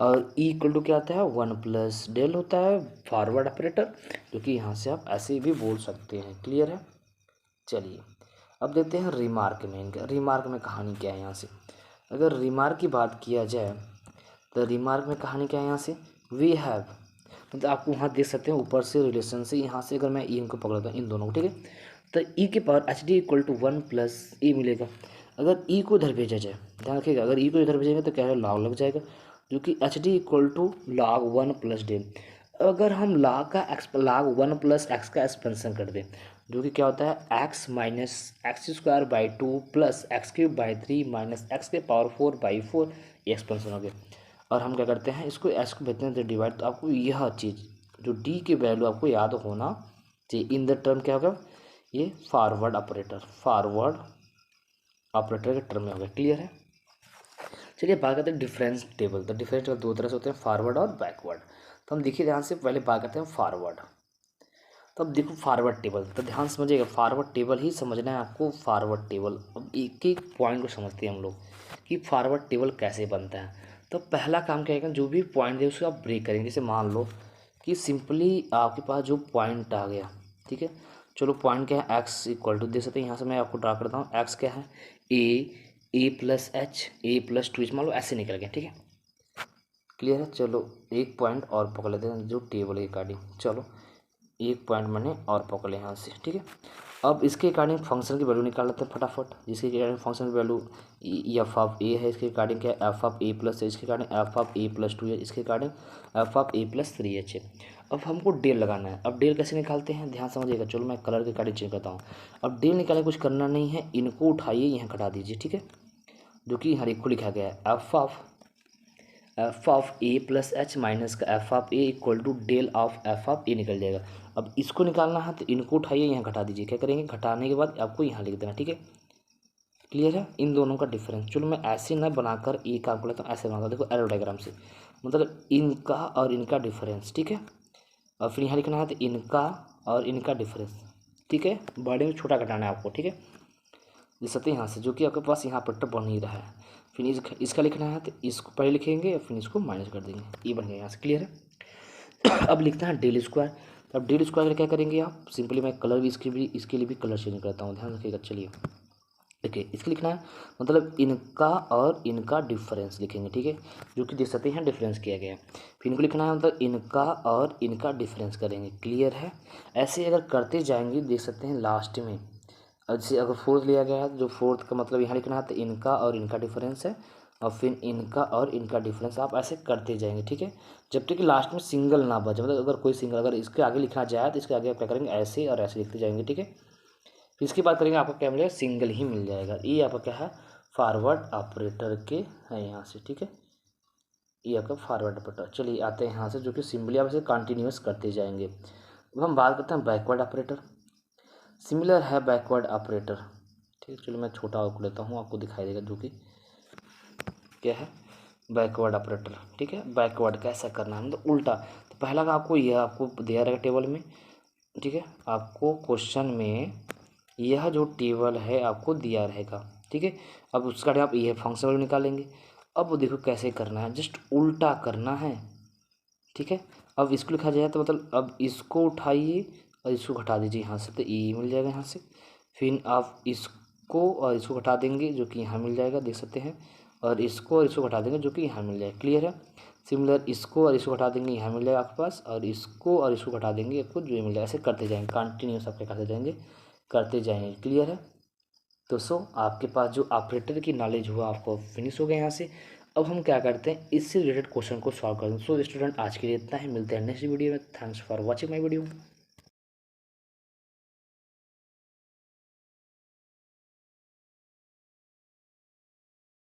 और ई इक्वल टू क्या आता है, 1 प्लस डेल होता है फॉरवर्ड ऑपरेटर, जो कि यहाँ से आप ऐसे भी बोल सकते हैं। क्लियर है, चलिए अब देखते हैं रिमार्क में। इनका रिमार्क में कहानी क्या है यहाँ से। अगर रिमार्क की बात किया जाए तो रिमार्क में कहानी क्या है यहाँ से, वी हैव, मतलब आपको वहाँ देख सकते हैं ऊपर से रिलेशन से, यहाँ से अगर मैं ई इनको पकड़ता हूँ इन दोनों को, ठीक है, तो ई के power h D equal to 1 plus E मिलेगा। अगर ई को इधर भेजा जाए, ध्यान रखिएगा, अगर ई को इधर भेजेंगे तो क्या है, लॉग लग जाएगा, जो कि h D equal to log 1 plus del. अगर हम लॉग 1 प्लस एक्स का एक्सपेंशन कर दें, जो कि क्या होता है, x minus x square by 2 plus x cube by 3 minus x के पावर 4 बाई 4, ये एक्सपेंशन हो गया। और हम क्या करते हैं, इसको एस को भेजते हैं तो डिवाइड, तो आपको यह चीज़ जो डी की वैल्यू आपको याद होना चाहिए। इन द टर्म क्या होगा, ये फॉरवर्ड ऑपरेटर के टर्म में होगा। क्लियर है, चलिए बात करते हैं डिफरेंस टेबल। तो डिफरेंस टेबल दो तरह से होते हैं, फॉरवर्ड और बैकवर्ड। तो हम देखिए ध्यान से, पहले बात करते हैं फॉरवर्ड। तो अब देखो फॉरवर्ड टेबल, तो ध्यान समझिएगा, फॉरवर्ड टेबल ही समझना है आपको। फॉरवर्ड टेबल, अब एक एक पॉइंट को समझते हैं हम लोग कि फॉरवर्ड टेबल कैसे बनता है। तो पहला काम क्या है, जो भी पॉइंट है उसको आप ब्रेक करेंगे। जैसे मान लो कि सिंपली आपके पास जो पॉइंट आ गया, ठीक है, चलो पॉइंट क्या है, एक्स इक्वल टू, देख सकते हैं यहाँ से मैं आपको ड्रा करता हूँ। एक्स क्या है, ए plus h, a plus two H, मान लो ऐसे निकल गया, ठीक है, क्लियर है। चलो एक पॉइंट और पकड़ लेते हैं जो टेबल के अकॉर्डिंग। चलो एक पॉइंट मैंने और पकड़ लिया यहाँ से, ठीक है। अब इसके अकॉर्डिंग फंक्शन की वैल्यू निकाल लेते हैं फटाफट। जिसके अकॉर्डिंग फंक्शन की वैल्यू एफ ऑफ ए है, इसके अकॉर्डिंग क्या है, एफ ऑफ ए प्लस है, इसके according F of a plus two है, इसके according F of a plus three H है। अब हमको डेल लगाना है। अब डेल कैसे निकालते हैं, ध्यान समझिएगा। चलो मैं कलर के अकॉर्डिंग चेंज करता हूँ। अब डेल निकालने कुछ करना नहीं है, इनको उठाइए यहाँ घटा दीजिए, ठीक है, जो कि हर एक को लिखा गया है। F of a plus h minus का f of a equal to del of f of a निकल जाएगा। अब इसको निकालना है तो इनको उठाइए, यहाँ घटा दीजिए। क्या करेंगे, घटाने के बाद आपको यहाँ लिख देना, ठीक है, क्लियर है। इन दोनों का डिफरेंस, चलो मैं ऐसे ना बनाकर ए काम कर लेता हूँ, ऐसे बनाता हूँ। देखो एरो डायग्राम से, मतलब इनका और इनका डिफरेंस, ठीक है। और फिर यहाँ लिखना है तो इनका और इनका डिफरेंस, ठीक है, बड़े में छोटा घटाना है आपको, ठीक है। देख सकते हैं यहाँ से, जो कि आपके पास यहाँ पर बन ही रहा है। फिर इसका लिखना है तो इसको पहले लिखेंगे, फिर इसको माइनस कर देंगे, ये बन गया यहाँ से, क्लियर है। अब लिखना है डेल स्क्वायर। तो अब डेल स्क्वायर क्या करेंगे आप, सिंपली मैं कलर भी इसके लिए भी कलर चेंज करता हूँ, ध्यान रखिएगा। चलिए देखिए, इसके लिखना है मतलब इनका और इनका डिफरेंस लिखेंगे, ठीक है, जो कि देख सकते हैं डिफरेंस किया गया है। फिर इनको लिखना है मतलब इनका और इनका डिफरेंस करेंगे, क्लियर है। ऐसे अगर करते जाएंगे, देख सकते हैं लास्ट में, जैसे अगर फोर्थ लिया गया है जो फोर्थ का मतलब यहाँ लिखना है तो इनका और इनका डिफरेंस है, और फिर इनका और इनका डिफरेंस, आप ऐसे करते जाएंगे, ठीक है, जब तक कि लास्ट में सिंगल ना बचे। मतलब अगर कोई सिंगल, अगर इसके आगे लिखना जाए तो इसके आगे आप क्या करेंगे, ऐसे और ऐसे लिखते जाएंगे, ठीक है। फिर इसकी बात करेंगे, आपको क्या मिलेगा, सिंगल ही मिल जाएगा। ये आपका क्या है, फॉरवर्ड ऑपरेटर के है यहाँ से, ठीक है, ये आपका फॉरवर्ड ऑपरेटर। चलिए आते हैं यहाँ से, जो कि सिंपली आप इसे कंटिन्यूस करते जाएंगे। अब हम बात करते हैं बैकवर्ड ऑपरेटर। सिमिलर है बैकवर्ड ऑपरेटर, ठीक है। चलो मैं छोटा और लेता हूँ, आपको दिखाई देगा, जो कि क्या है, बैकवर्ड ऑपरेटर, ठीक है। बैकवर्ड कैसा करना है, मतलब उल्टा। तो पहला का आपको यह आपको दिया रहेगा टेबल में, ठीक है, आपको क्वेश्चन में यह जो टेबल है आपको दिया रहेगा, ठीक है। अब उसका आप यह फंक्शन वैल्यू निकालेंगे। अब वो देखो कैसे करना है, जस्ट उल्टा करना है, ठीक है। अब इसको लिखा जाए तो मतलब अब इसको उठाइए और इसको घटा दीजिए यहाँ से, तो ये मिल जाएगा यहाँ से। फिर आप इसको और इसको घटा देंगे, जो कि यहाँ मिल जाएगा, देख सकते हैं, और इसको घटा देंगे, जो कि यहाँ मिल जाएगा, क्लियर है। सिमिलर इसको और इसको घटा देंगे, यहाँ मिल जाएगा आपके पास, और इसको घटा देंगे, आपको जो मिल जाएगा। ऐसे करते जाएंगे, कंटिन्यूस आप क्या करते जाएंगे, क्लियर है। दोस्तों आपके पास जो ऑपरेटर की नॉलेज हुआ आपको फिनिश हो गया यहाँ से। अब हम क्या करते हैं, इससे रिलेटेड क्वेश्चन को सॉल्व करते हैं। सो स्टूडेंट आज के लिए इतना ही, मिलते हैं नेक्स्ट वीडियो में। Thanks for watching my video.